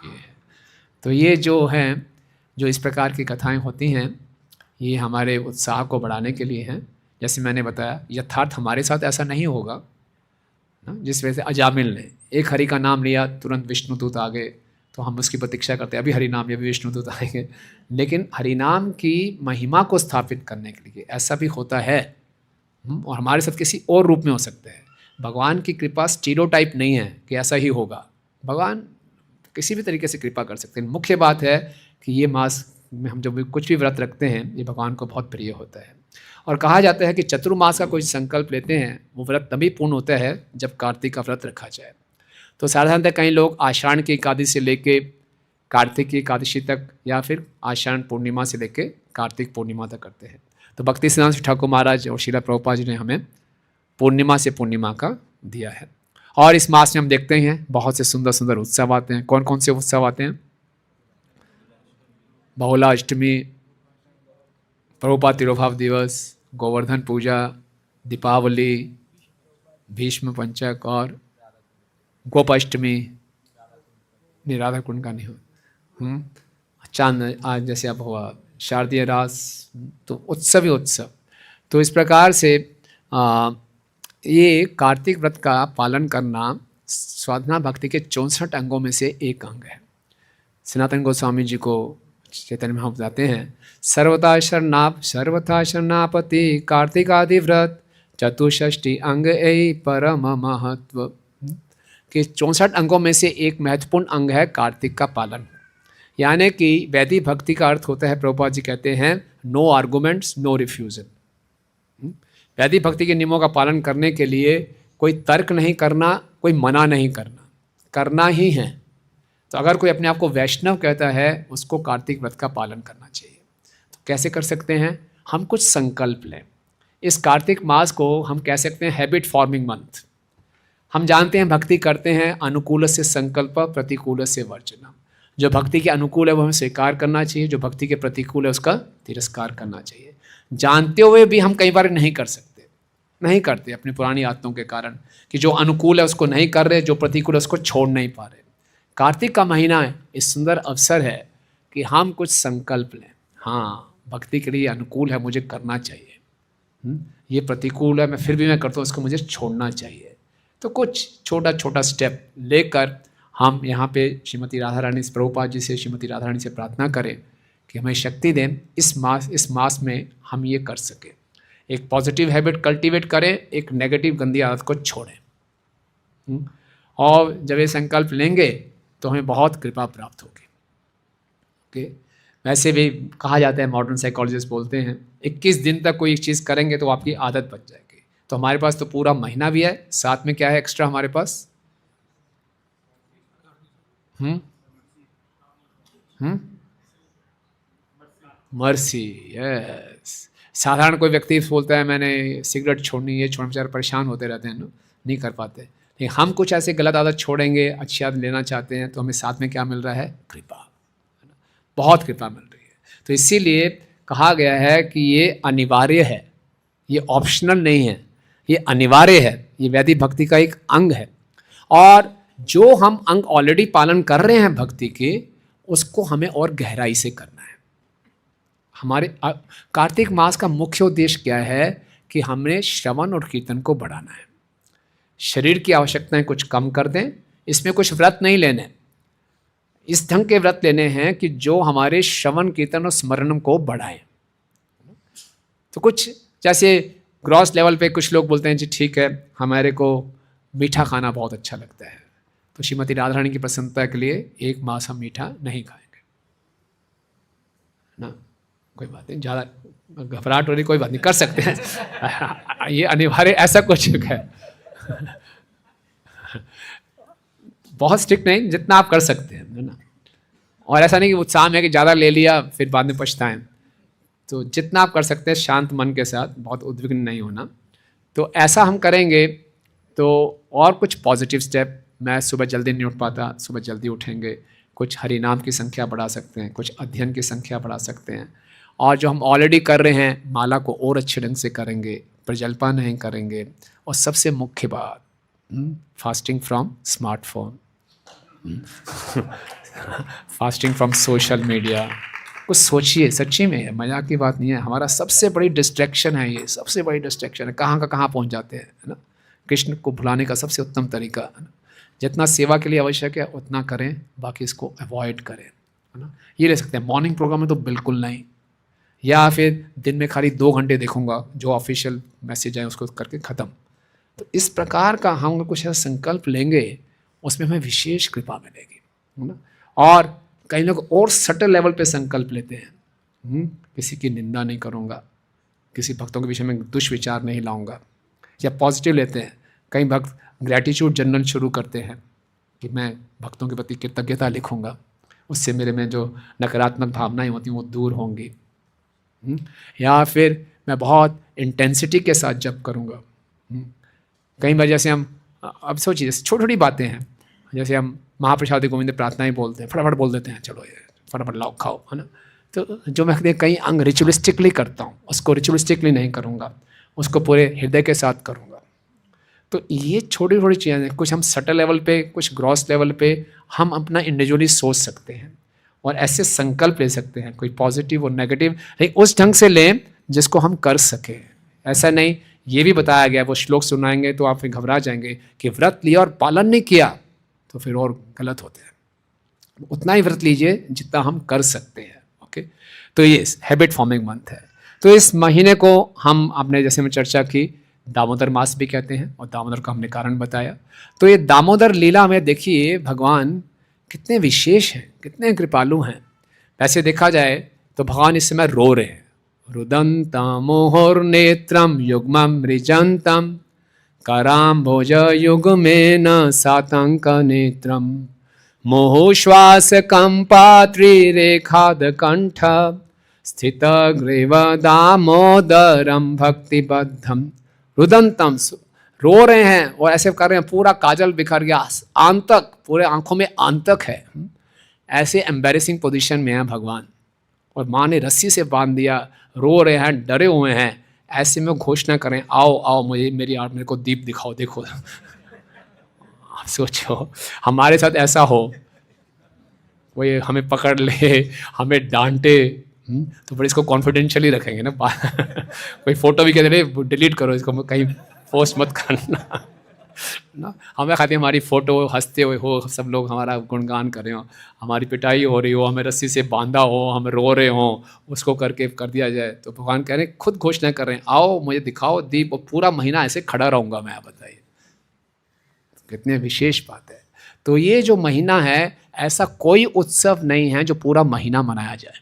ये है। तो ये जो हैं, जो इस प्रकार की कथाएं होती हैं, ये हमारे उत्साह को बढ़ाने के लिए हैं। जैसे मैंने बताया, यथार्थ हमारे साथ ऐसा नहीं होगा ना, जिस वजह से अजामिल ने एक हरि का नाम लिया, तुरंत विष्णुदूत आ गए, तो हम उसकी प्रतीक्षा करते हैं, अभी हरि नाम लिया, अभी विष्णुदूत आएंगे। लेकिन हरिनाम की महिमा को स्थापित करने के लिए ऐसा भी होता है, और हमारे साथ किसी और रूप में हो सकता है। भगवान की कृपा स्टीरियोटाइप नहीं है कि ऐसा ही होगा, भगवान किसी भी तरीके से कृपा कर सकते हैं। मुख्य बात है कि ये मास में हम जब भी कुछ भी व्रत रखते हैं, ये भगवान को बहुत प्रिय होता है। और कहा जाता है कि चतुर्मास का कोई संकल्प लेते हैं, वो व्रत तभी पूर्ण होता है जब कार्तिक का व्रत रखा जाए। तो साधारणतः कई लोग आषाढ़ की एकादशी से लेके कार्तिक की एकादशी तक, या फिर आषाढ़ पूर्णिमा से लेके कार्तिक पूर्णिमा तक करते हैं। तो भक्ति सिद्धांत ठाकुर महाराज और श्रीला प्रभुपाद जी ने हमें पूर्णिमा से पूर्णिमा का दिया है। और इस मास में हम देखते हैं बहुत से सुंदर सुंदर उत्सव आते हैं। कौन कौन से उत्सव आते हैं? बहुला अष्टमी, प्रभुपाद तिरुभाव दिवस, गोवर्धन पूजा, दीपावली, भीष्म पंचक और गोपाष्टमी। नहीं, राधा कुंड का नहीं हो, चांद आज जैसे अब हुआ शारदीय रास, तो उत्सव ही उत्सव। तो इस प्रकार से ये कार्तिक व्रत का पालन करना साधना भक्ति के 64 अंगों में से एक अंग है। सनातन गोस्वामी जी को चैतन्य में हम बताते हैं, सर्वथा शरणापति कार्तिक आदि व्रत चतुष्षष्टि अंग ए परम महत्व के 64 अंगों में से एक महत्वपूर्ण अंग है कार्तिक का पालन। यानी कि वैदिक भक्ति का अर्थ होता है, प्रभुपाद जी कहते हैं, नो आर्गूमेंट्स नो रिफ्यूजल। वैदिक भक्ति के नियमों का पालन करने के लिए कोई तर्क नहीं करना, कोई मना नहीं करना, करना ही है। तो अगर कोई अपने आप को वैष्णव कहता है, उसको कार्तिक व्रत का पालन करना चाहिए। तो कैसे कर सकते हैं? हम कुछ संकल्प लें। इस कार्तिक मास को हम कह सकते हैं हैबिट फॉर्मिंग मंथ। हम जानते हैं भक्ति करते हैं, अनुकूल से संकल्प प्रतिकूल से वर्जनम। जो भक्ति के अनुकूल है वो हमें स्वीकार करना चाहिए, जो भक्ति के प्रतिकूल है उसका तिरस्कार करना चाहिए। जानते हुए भी हम कई बार नहीं कर सकते, नहीं करते अपनी पुरानी आदतों के कारण, कि जो अनुकूल है उसको नहीं कर रहे, जो प्रतिकूल है उसको छोड़ नहीं पा रहे। कार्तिक का महीना है, इस सुंदर अवसर है कि हम कुछ संकल्प लें। हाँ, भक्ति के लिए अनुकूल है, मुझे करना चाहिए, ये प्रतिकूल है, मैं फिर भी मैं करता हूँ, इसको मुझे छोड़ना चाहिए। तो कुछ छोटा छोटा स्टेप लेकर हम यहाँ पे श्रीमती राधा रानी प्रभुपाद जी से, श्रीमती राधा रानी से प्रार्थना करें कि हमें शक्ति दें, इस मास में हम ये कर सकें। एक पॉजिटिव हैबिट कल्टीवेट करें, एक नेगेटिव गंदी आदत को छोड़ें। और जब ये संकल्प लेंगे तो हमें बहुत कृपा प्राप्त होगी। ओके, वैसे भी कहा जाता है, मॉडर्न साइकोलॉजिस्ट बोलते हैं, 21 दिन तक कोई एक चीज़ करेंगे तो आपकी आदत बन जाएगी। तो हमारे पास तो पूरा महीना भी है, साथ में क्या है एक्स्ट्रा हमारे पास? मर्सी। यस। साधारण कोई व्यक्ति बोलता है मैंने सिगरेट छोड़नी है, छोड़ने बेचारे परेशान होते रहते हैं, नहीं कर पाते। लेकिन हम कुछ ऐसे गलत आदत छोड़ेंगे, अच्छी आदत लेना चाहते हैं, तो हमें साथ में क्या मिल रहा है? कृपा, बहुत कृपा मिल रही है। तो इसीलिए कहा गया है कि ये अनिवार्य है, ये ऑप्शनल नहीं है, ये अनिवार्य है, ये वैदिक भक्ति का एक अंग है। और जो हम अंग ऑलरेडी पालन कर रहे हैं भक्ति के, उसको हमें और गहराई से करना है। हमारे कार्तिक मास का मुख्य उद्देश्य क्या है कि हमने श्रवण और कीर्तन को बढ़ाना है। शरीर की आवश्यकताएं कुछ कम कर दें, इसमें कुछ व्रत नहीं लेने, इस ढंग के व्रत लेने हैं कि जो हमारे श्रवण कीर्तन और स्मरणम को बढ़ाएं। तो कुछ जैसे ग्रॉस लेवल पे कुछ लोग बोलते हैं जी ठीक है, हमारे को मीठा खाना बहुत अच्छा लगता है, तो श्रीमती राधा रानी की प्रसन्नता के लिए एक मास हम मीठा नहीं खाएंगे ना, कोई बात नहीं, ज़्यादा घबराहट हो रही, कोई बात नहीं, कर सकते हैं। ये अनिवार्य ऐसा कुछ है। बहुत स्ट्रिक्ट नहीं, जितना आप कर सकते हैं, है ना। और ऐसा नहीं कि उत्साह में है कि ज़्यादा ले लिया फिर बाद में पछताएं। तो जितना आप कर सकते हैं शांत मन के साथ, बहुत उद्विग्न नहीं होना। तो ऐसा हम करेंगे। तो और कुछ पॉजिटिव स्टेप, मैं सुबह जल्दी नहीं उठ पाता, सुबह जल्दी उठेंगे। कुछ हरि नाम की संख्या बढ़ा सकते हैं, कुछ अध्ययन की संख्या बढ़ा सकते हैं। और जो हम ऑलरेडी कर रहे हैं माला को और अच्छे ढंग से करेंगे, प्रजल्पा नहीं करेंगे। और सबसे मुख्य बात, fasting from smartphone, fasting from social media. कुछ सोचिए, सच्ची में मजाक की बात नहीं है। हमारा सबसे बड़ी डिस्ट्रैक्शन है ये, सबसे बड़ी डिस्ट्रैक्शन है। कहाँ का कहाँ पहुँच जाते हैं, है ना। कृष्ण को भुलाने का सबसे उत्तम तरीका, है ना, जितना सेवा के लिए आवश्यक है उतना करें, बाकी इसको अवॉइड करें, है ना। ये ले सकते हैं। मॉर्निंग प्रोग्राम में तो बिल्कुल नहीं, या फिर दिन में खाली 2 घंटे देखूंगा, जो ऑफिशियल मैसेज है उसको करके ख़त्म। तो इस प्रकार का हम कुछ ऐसा संकल्प लेंगे, उसमें हमें विशेष कृपा मिलेगी, है ना। और कई लोग और सटल लेवल पे संकल्प लेते हैं, किसी की निंदा नहीं करूँगा, किसी भक्तों के विषय में दुष्विचार नहीं लाऊंगा, या पॉजिटिव लेते हैं। कई भक्त ग्रैटिट्यूड जर्नल शुरू करते हैं कि मैं भक्तों के प्रति कृतज्ञता लिखूंगा, उससे मेरे में जो नकारात्मक भावनाएं होती हैं वो दूर होंगी। या फिर मैं बहुत इंटेंसिटी के साथ जप करूंगा। कई बार जैसे हम, अब सोचिए, जैसे छोटी छोटी बातें हैं, जैसे हम महाप्रसाद गोविंद प्रार्थनाएं बोलते हैं, फटाफट बोल देते हैं, चलो ये फटाफट लाओ खाओ, है ना। तो जो मैं कई अंग रिचुअलिस्टिकली करता हूँ, उसको रिचुअलिस्टिकली नहीं करूँगा, उसको पूरे हृदय के साथ करूँगा। तो ये छोटी छोटी चीज़ें हैं। कुछ हम सटल लेवल पे, कुछ ग्रॉस लेवल पे हम अपना इंडिविजुअली सोच सकते हैं और ऐसे संकल्प ले सकते हैं, कोई पॉजिटिव और नेगेटिव, लेकिन उस ढंग से लें जिसको हम कर सकें। ऐसा नहीं, ये भी बताया गया, वो श्लोक सुनाएंगे तो आप फिर घबरा जाएंगे कि व्रत लिया और पालन नहीं किया तो फिर और गलत होते हैं। उतना ही व्रत लीजिए जितना हम कर सकते हैं। ओके, तो ये हैबिट फॉर्मिंग मंथ है। तो इस महीने को हम, आपने जैसे में चर्चा की, दामोदर मास भी कहते हैं, और दामोदर का हमने कारण बताया। तो ये दामोदर लीला में देखिए भगवान कितने विशेष हैं, कितने कृपालु हैं। वैसे देखा जाए तो भगवान इस समय रो रहे हैं। रुदन्तामोहर्नेत्रं युग्मं मृजन्तं कराम्भोज युग्मेन सातङ्कनेत्रं मोहोश्वासकम्पात्रिरेखादकण्ठ स्थितग्रीव दामोदरं भक्तिबद्धं। रुदन्तं, रो रहे हैं और ऐसे कर रहे हैं, पूरा काजल बिखर गया, आंतक, पूरे आंखों में आंतक है। ऐसे एम्बैरेसिंग पोजीशन में है भगवान, और माँ ने रस्सी से बांध दिया, रो रहे हैं, डरे हुए हैं। ऐसे में घोषणा करें, आओ आओ मुझे, मेरे को दीप दिखाओ, देखो। आप सोचो हमारे साथ ऐसा हो, कोई हमें पकड़ ले, हमें डांटे, तो फिर इसको कॉन्फिडेंशियली रखेंगे ना। कोई फोटो भी कह दे, डिलीट करो इसको, कहीं पोस्ट मत करना ना। हमें खाते हमारी फ़ोटो हंसते हुए हो, सब लोग हमारा गुणगान कर रहे हो, हमारी पिटाई हो रही हो, हमें रस्सी से बांधा हो, हम रो रहे हो, उसको करके कर दिया जाए। तो भगवान कह रहे हैं, खुद घोषणा कर रहे हैं, आओ मुझे दिखाओ दीप, और पूरा महीना ऐसे खड़ा रहूँगा मैं। बताइए कितने विशेष बात है। तो ये जो महीना है, ऐसा कोई उत्सव नहीं है जो पूरा महीना मनाया जाए।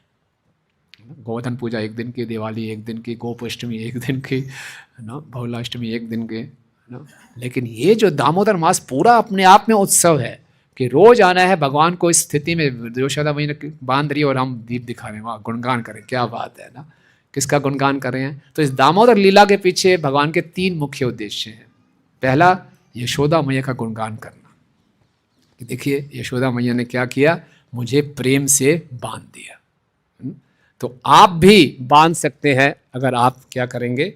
गोवर्धन पूजा एक दिन की, दिवाली एक दिन की, गोपाष्टमी एक दिन की, है ना, बहुलाष्टमी एक दिन के, ना। लेकिन ये जो दामोदर मास पूरा अपने आप में उत्सव है कि रोज आना है भगवान को इस स्थिति में, यशोदा महीने बांध रही है और हम दीप दिखा रहे हैं, वहाँ गुणगान करें, क्या बात है ना। किसका गुणगान कर रहे हैं? तो इस दामोदर लीला के पीछे भगवान के 3 मुख्य उद्देश्य हैं। पहला, यशोदा मैया का गुणगान करना, कि देखिए यशोदा मैया ने क्या किया, मुझे प्रेम से बांध दिया। तो आप भी बांध सकते हैं अगर आप क्या करेंगे,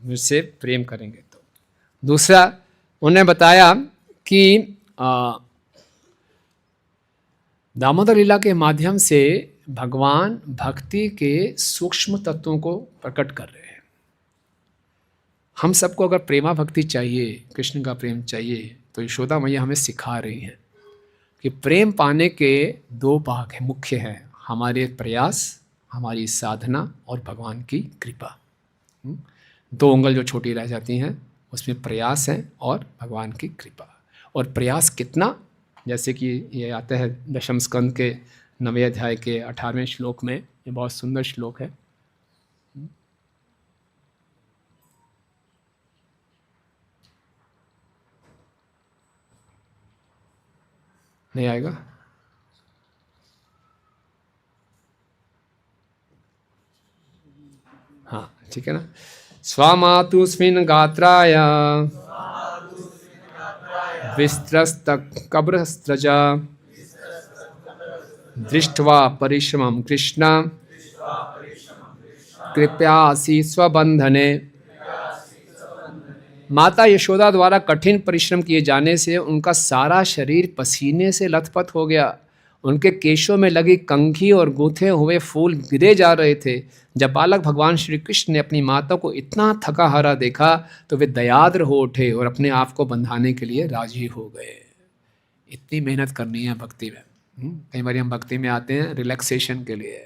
मुझसे प्रेम करेंगे। तो दूसरा, उन्हें बताया कि दामोदर लीला के माध्यम से भगवान भक्ति के सूक्ष्म तत्वों को प्रकट कर रहे हैं। हम सबको अगर प्रेमा भक्ति चाहिए, कृष्ण का प्रेम चाहिए, तो यशोदा मैया हमें सिखा रही हैं कि प्रेम पाने के 2 भाग हैं, मुख्य हैं, हमारे प्रयास, हमारी साधना, और भगवान की कृपा। 2 उंगल जो छोटी रह जाती हैं उसमें प्रयास है और भगवान की कृपा। और प्रयास कितना, जैसे कि ये आता है दशम स्कंद के 9वें अध्याय के 18वें श्लोक में, ये बहुत सुंदर श्लोक है। नहीं आएगा? हाँ ठीक है ना। स्वामातुस्मिन् गात्राय विस्त्रस्तकब्रस्त्रज दृष्ट्वा परिश्रमं कृष्ण कृपयासि स्वबंधने। माता यशोदा द्वारा कठिन परिश्रम किए जाने से उनका सारा शरीर पसीने से लथपथ हो गया। उनके केशों में लगी कंघी और गूंथे हुए फूल गिरे जा रहे थे। जब बालक भगवान श्री कृष्ण ने अपनी माता को इतना थका हारा देखा तो वे दयाद्र हो उठे और अपने आप को बंधाने के लिए राजी हो गए। इतनी मेहनत करनी है भक्ति में। कई बार हम भक्ति में आते हैं रिलैक्सेशन के लिए,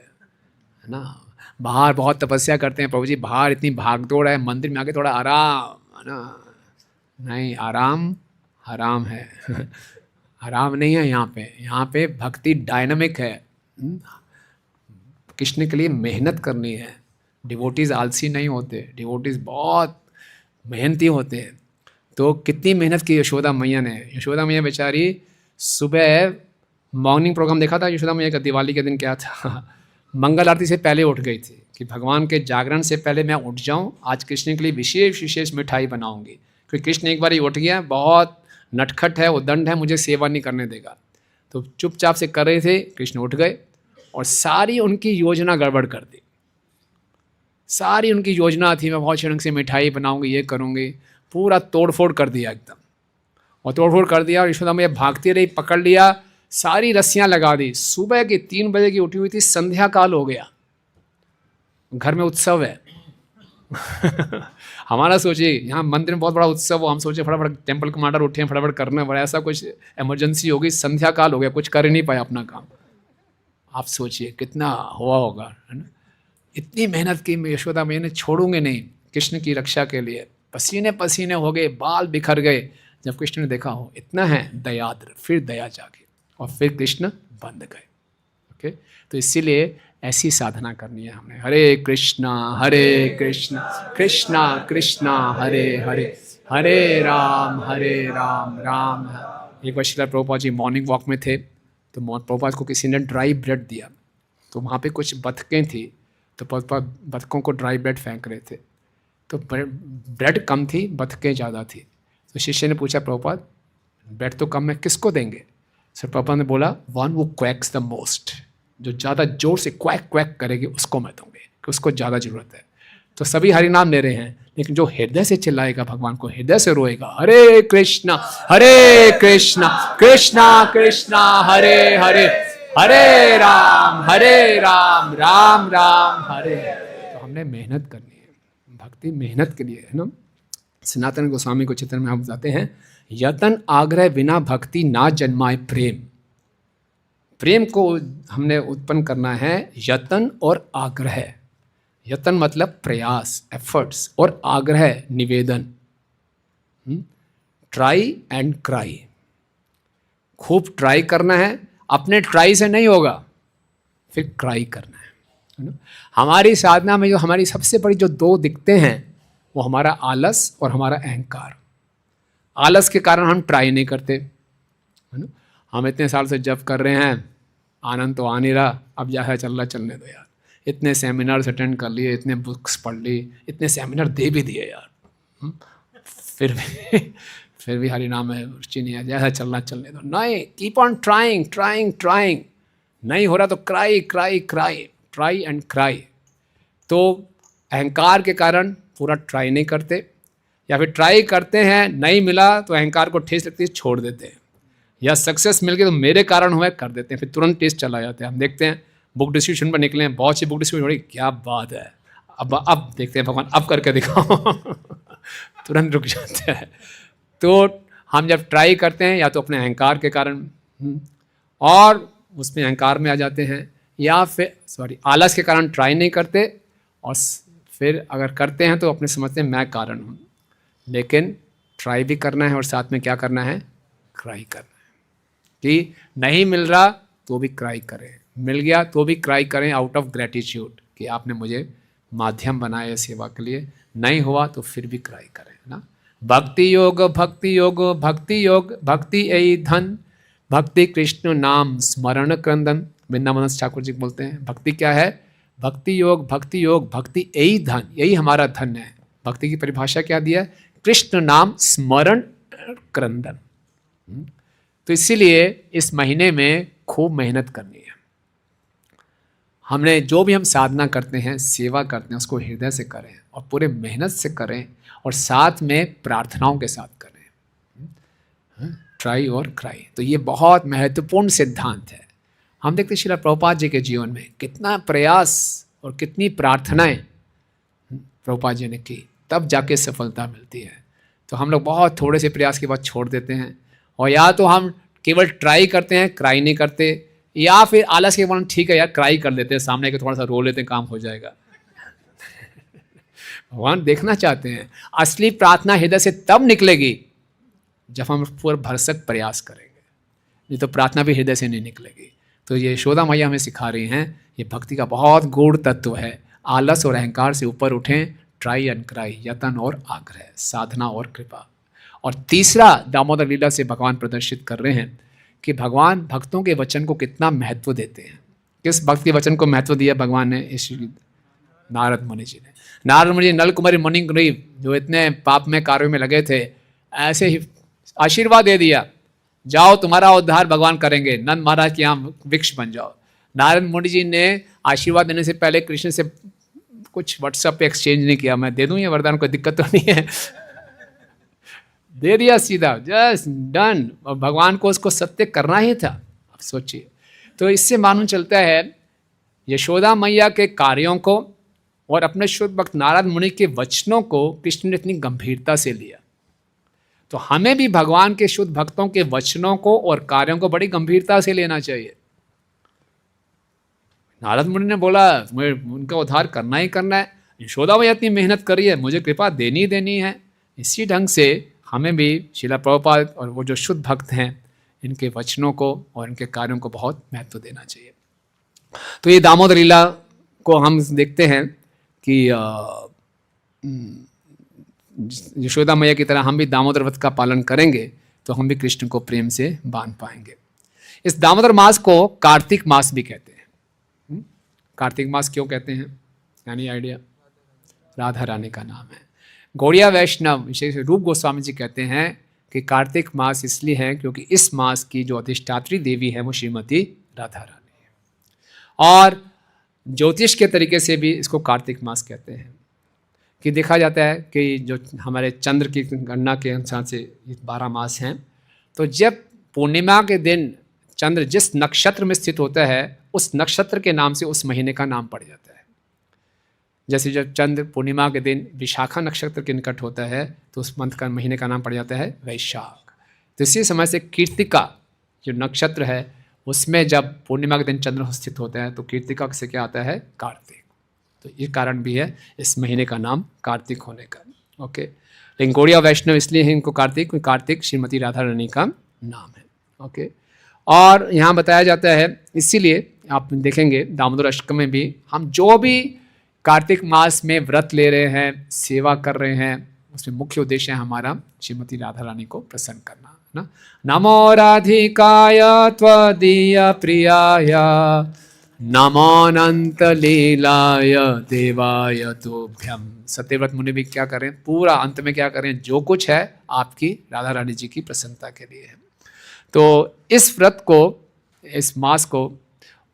है ना। बाहर बहुत तपस्या करते हैं, प्रभु जी बाहर इतनी भागदौड़ है, मंदिर में आके थोड़ा आराम, है ना। नहीं, आराम हराम है आराम नहीं है यहाँ पे भक्ति डायनामिक है। कृष्ण के लिए मेहनत करनी है। डिवोटीज आलसी नहीं होते, डिवोटीज बहुत मेहनती होते हैं। तो कितनी मेहनत की यशोदा मैया ने। यशोदा मैया बेचारी सुबह मॉर्निंग प्रोग्राम देखा था यशोदा मैया का, दिवाली के दिन क्या था मंगल आरती से पहले उठ गई थी कि भगवान के जागरण से पहले मैं उठ जाऊं, आज कृष्ण के लिए विशेष विशेष मिठाई बनाऊंगी, क्योंकि कृष्ण एक बार ही उठ गया, बहुत नटखट है, उद्दंड है, मुझे सेवा नहीं करने देगा। तो चुपचाप से कर रहे थे, कृष्ण उठ गए और सारी उनकी योजना गड़बड़ कर दी। सारी उनकी योजना थी, मैं बहुत ढंग से मिठाई बनाऊंगी, ये करूंगी, पूरा तोड़फोड़ कर दिया एकदम। और तोड़फोड़ कर दिया और यशोदा मैया भागती रही, पकड़ लिया, सारी रस्सियां लगा दी। सुबह के 3 बजे की उठी हुई थी, संध्या काल हो गया, घर में उत्सव है हमारा सोचिए यहाँ मंदिर में बहुत बड़ा उत्सव हो, हम सोचे फटाफट टेम्पल कमांडर उठे, फटाफट करना बड़ा, ऐसा कुछ इमरजेंसी होगी, संध्या काल हो गया, कुछ कर ही नहीं पाया अपना काम। आप सोचिए कितना हुआ होगा, है ना। इतनी मेहनत की यशोदा मैया ने, छोड़ूंगे नहीं कृष्ण की रक्षा के लिए। पसीने पसीने हो गए, बाल बिखर गए। जब कृष्ण ने देखा हो इतना है दयाद्र, फिर दया जागी और फिर कृष्ण बंध गए। ओके, तो इसीलिए ऐसी साधना करनी है हमने। हरे कृष्णा कृष्णा कृष्णा हरे हरे, हरे राम राम। एक बार श्रील प्रभुपाद जी मॉर्निंग वॉक में थे, तो प्रभुपाद को किसी ने ड्राई ब्रेड दिया, तो वहाँ पे कुछ बतखें थी, तो प्रभुपाद बतखों को ड्राई ब्रेड फेंक रहे थे। तो ब्रेड कम थी, बतखें ज़्यादा थी। तो शिष्य ने पूछा प्रभुपाद ब्रेड तो कम है, किसको देंगे? सर प्रभुपाद ने बोला वन वो क्वैक्स द मोस्ट, जो ज़्यादा जोर से क्वैक क्वैक करेगी उसको मैं दूंगी, कि उसको ज़्यादा ज़रूरत है। तो सभी हरि नाम ले रहे हैं, लेकिन जो हृदय से चिल्लाएगा, भगवान को हृदय से रोएगा, हरे कृष्णा कृष्णा कृष्णा हरे हरे, हरे राम राम राम हरे। तो हमने मेहनत करनी है, भक्ति मेहनत के लिए है ना। सनातन गोस्वामी को चित्र में हम बताते हैं, यतन आग्रह बिना भक्ति ना जन्माए प्रेम। प्रेम को हमने उत्पन्न करना है यतन और आग्रह। यतन मतलब प्रयास, एफर्ट्स, और आग्रह निवेदन। ट्राई एंड क्राई, खूब ट्राई करना है, अपने ट्राई से नहीं होगा, फिर क्राई करना है ना। हमारी साधना में जो हमारी सबसे बड़ी जो 2 दिखते हैं, वो हमारा आलस और हमारा अहंकार। आलस के कारण हम ट्राई नहीं करते, है ना। हम इतने साल से जब कर रहे हैं, आनंद तो आ नहीं रहा, अब जैसा चल रहा चलने दो यार। इतने सेमिनार्स अटेंड कर लिए, इतने बुक्स पढ़ ली, इतने सेमिनार दे भी दिए यार, फिर भी हरि नाम में रुचि नहीं है, जैसा चलना चलने दो। नहीं, keep on trying trying trying. नहीं हो रहा तो cry cry cry, try and cry. तो अहंकार के कारण पूरा ट्राई नहीं करते, या फिर ट्राई करते हैं, नहीं मिला तो अहंकार को ठेस लगती है, छोड़ देते हैं। या सक्सेस मिल गई तो मेरे कारण हुआ कर देते हैं, फिर तुरंत टेस्ट चला जाता है। हम देखते हैं बुक डिस्ट्रीब्यूशन पर निकले हैं, बहुत सी बुक डिस्ट्रीब्यूशन हो रही, क्या बात है, अब देखते हैं भगवान अब करके दिखाओ तुरंत रुक जाते हैं। तो हम जब ट्राई करते हैं, या तो अपने अहंकार के कारण और उसमें अहंकार में आ जाते हैं, या फिर आलस के कारण ट्राई नहीं करते, और फिर अगर करते हैं तो अपने समझते हैं मैं कारण हूँ। लेकिन ट्राई भी करना है और साथ में क्या करना है, क्राई करना है। कि नहीं मिल रहा तो भी क्राई करें, मिल गया तो भी क्राई करें, आउट ऑफ ग्रेटिट्यूड कि आपने मुझे माध्यम बनाया सेवा के लिए। नहीं हुआ तो फिर भी क्राई करें ना। भक्ति योग भक्ति योग भक्ति योग, भक्ति यही धन, भक्ति कृष्ण नाम स्मरण क्रंदन, वृंदावन ठाकुर जी बोलते हैं भक्ति क्या है? भक्ति योग, भक्ति योग, भक्ति यही धन, यही हमारा धन है। भक्ति की परिभाषा क्या दिया? कृष्ण नाम स्मरण क्रंदन। तो इसीलिए इस महीने में खूब मेहनत करनी है। हमने जो भी हम साधना करते हैं, सेवा करते हैं, उसको हृदय से करें और पूरे मेहनत से करें और साथ में प्रार्थनाओं के साथ करें। ट्राई और क्राई, तो ये बहुत महत्वपूर्ण सिद्धांत है। हम देखते हैं श्रील प्रभुपाद जी के जीवन में कितना प्रयास और कितनी प्रार्थनाएं प्रभुपाद जी ने की, तब जाके सफलता मिलती है। तो हम लोग बहुत थोड़े से प्रयास के बाद छोड़ देते हैं, और या तो हम केवल ट्राई करते हैं, क्राई नहीं करते, या फिर आलस के बाद ठीक है यार क्राई कर लेते हैं, सामने के थोड़ा सा रो लेते हैं, काम हो जाएगा। भगवान देखना चाहते हैं। असली प्रार्थना हृदय से तब निकलेगी जब हम पूरा भरसक प्रयास करेंगे, नहीं तो प्रार्थना भी हृदय से नहीं निकलेगी। तो ये यशोदा मैया हमें सिखा रही हैं, ये भक्ति का बहुत गूढ़ तत्व है। आलस और अहंकार से ऊपर उठें, ट्राई एंड क्राई, यतन और आग्रह, साधना और कृपा। और तीसरा दामोदर लीला से भगवान प्रदर्शित कर रहे हैं कि भगवान भक्तों के वचन को कितना महत्व देते हैं। किस भक्त के वचन को महत्व दिया भगवान ने? इस नारद मुनि जी ने। नारद मुनि, नल कुमारी मुनि गरीब जो इतने पाप में कार्यों में लगे थे, ऐसे ही आशीर्वाद दे दिया, जाओ तुम्हारा उद्धार भगवान करेंगे, नंद महाराज के यहाँ वृक्ष बन जाओ। नारद मुनि जी ने आशीर्वाद देने से पहले कृष्ण से कुछ व्हाट्सएप पे एक्सचेंज नहीं किया, मैं दे दूं ये वरदान, कोई दिक्कत तो नहीं है। दे दिया सीधा, जस्ट डन। और भगवान को उसको सत्य करना ही था। अब सोचिए, तो इससे मालूम चलता है यशोदा मैया के कार्यों को और अपने शुद्ध भक्त नारद मुनि के वचनों को कृष्ण ने इतनी गंभीरता से लिया। तो हमें भी भगवान के शुद्ध भक्तों के वचनों को और कार्यों को बड़ी गंभीरता से लेना चाहिए। नारद मुनि ने बोला मुझे उनका उद्धार करना ही करना है, यशोदा मैया इतनी मेहनत करी है, मुझे कृपा देनी ही देनी है। इसी ढंग से हमें भी श्रील प्रभुपाद और वो जो शुद्ध भक्त हैं, इनके वचनों को और इनके कार्यों को बहुत महत्व देना चाहिए। तो ये दामोदर लीला को हम देखते हैं कि यशोदा मैया की तरह हम भी दामोदर व्रत का पालन करेंगे तो हम भी कृष्ण को प्रेम से बांध पाएंगे। इस दामोदर मास को कार्तिक मास भी कहते हैं। कार्तिक मास क्यों कहते हैं? यानी आइडिया? राधा रानी का नाम है। गौड़िया वैष्णव विशेष रूप गोस्वामी जी कहते हैं कि कार्तिक मास इसलिए है क्योंकि इस मास की जो अधिष्ठात्री देवी है वो श्रीमती राधा रानी है। और ज्योतिष के तरीके से भी इसको कार्तिक मास कहते हैं कि देखा जाता है कि जो हमारे चंद्र की गणना के अनुसार से 12 मास हैं, तो जब पूर्णिमा के दिन चंद्र जिस नक्षत्र में स्थित होता है उस नक्षत्र के नाम से उस महीने का नाम पड़ जाता है। जैसे जब चंद्र पूर्णिमा के दिन विशाखा नक्षत्र के निकट होता है तो उस मंथ का महीने का नाम पड़ जाता है वैशाख। तो इसी समय से कीर्तिका जो नक्षत्र है उसमें जब पूर्णिमा के दिन चंद्र स्थित होता है तो कीर्तिका से क्या आता है? कार्तिक। तो ये कारण भी है इस महीने का नाम कार्तिक होने का। ओके, लेकिन गौड़िया वैष्णव इसलिए है इनको कार्तिक क्योंकि कार्तिक श्रीमती राधा रानी का नाम है। ओके, और यहाँ बताया जाता है, इसीलिए आप देखेंगे दामोदर अष्टकम में भी हम जो भी कार्तिक मास में व्रत ले रहे हैं, सेवा कर रहे हैं, उसमें मुख्य उद्देश्य है हमारा श्रीमती राधा रानी को प्रसन्न करना, है ना। नमो राधिकाय त्वदीय प्रियाय, नमो अनंत लीलाय देवाय तुभ्यम। सत्यव्रत मुनि भी क्या करें? पूरा अंत में क्या करें? जो कुछ है आपकी राधा रानी जी की प्रसन्नता के लिए है। तो इस व्रत को, इस मास को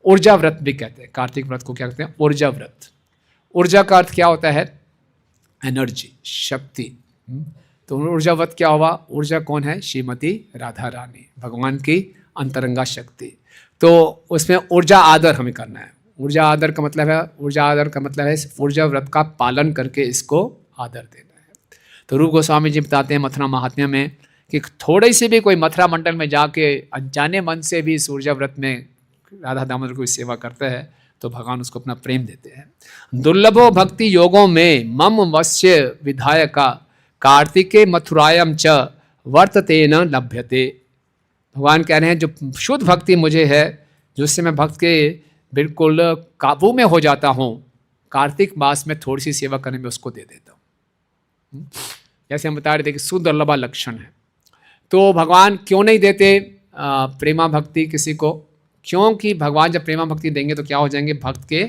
ऊर्जा व्रत भी कहते हैं। कार्तिक व्रत को क्या कहते हैं? ऊर्जा व्रत। ऊर्जा का अर्थ क्या होता है? एनर्जी, शक्ति। तो ऊर्जा व्रत क्या हुआ? ऊर्जा कौन है? श्रीमती राधा रानी, भगवान की अंतरंगा शक्ति। तो उसमें ऊर्जा आदर हमें करना है। ऊर्जा आदर का मतलब है, ऊर्जा आदर का मतलब है ऊर्जा व्रत का पालन करके इसको आदर देना है। तो रूप गोस्वामी जी बताते हैं मथुरा महात्म्य में कि थोड़ी सी भी कोई मथुरा मंडल में जाके अनजाने मन से भी इस ऊर्जा व्रत में राधा दामोदर को सेवा करता है तो भगवान उसको अपना प्रेम देते हैं। दुर्लभो भक्ति योगों में मम वश्य विधायका, कार्तिके मथुरायम च वर्तते न लभ्यते। भगवान कह रहे हैं जो शुद्ध भक्ति मुझे है, जिससे मैं भक्त के बिल्कुल काबू में हो जाता हूँ, कार्तिक मास में थोड़ी सी सेवा करने में उसको दे देता हूँ। जैसे हम बता रहे थे कि सुदुर्लभ लक्षण है, तो भगवान क्यों नहीं देते प्रेमा भक्ति किसी को, क्योंकि भगवान जब प्रेमा भक्ति देंगे तो क्या हो जाएंगे, भक्त के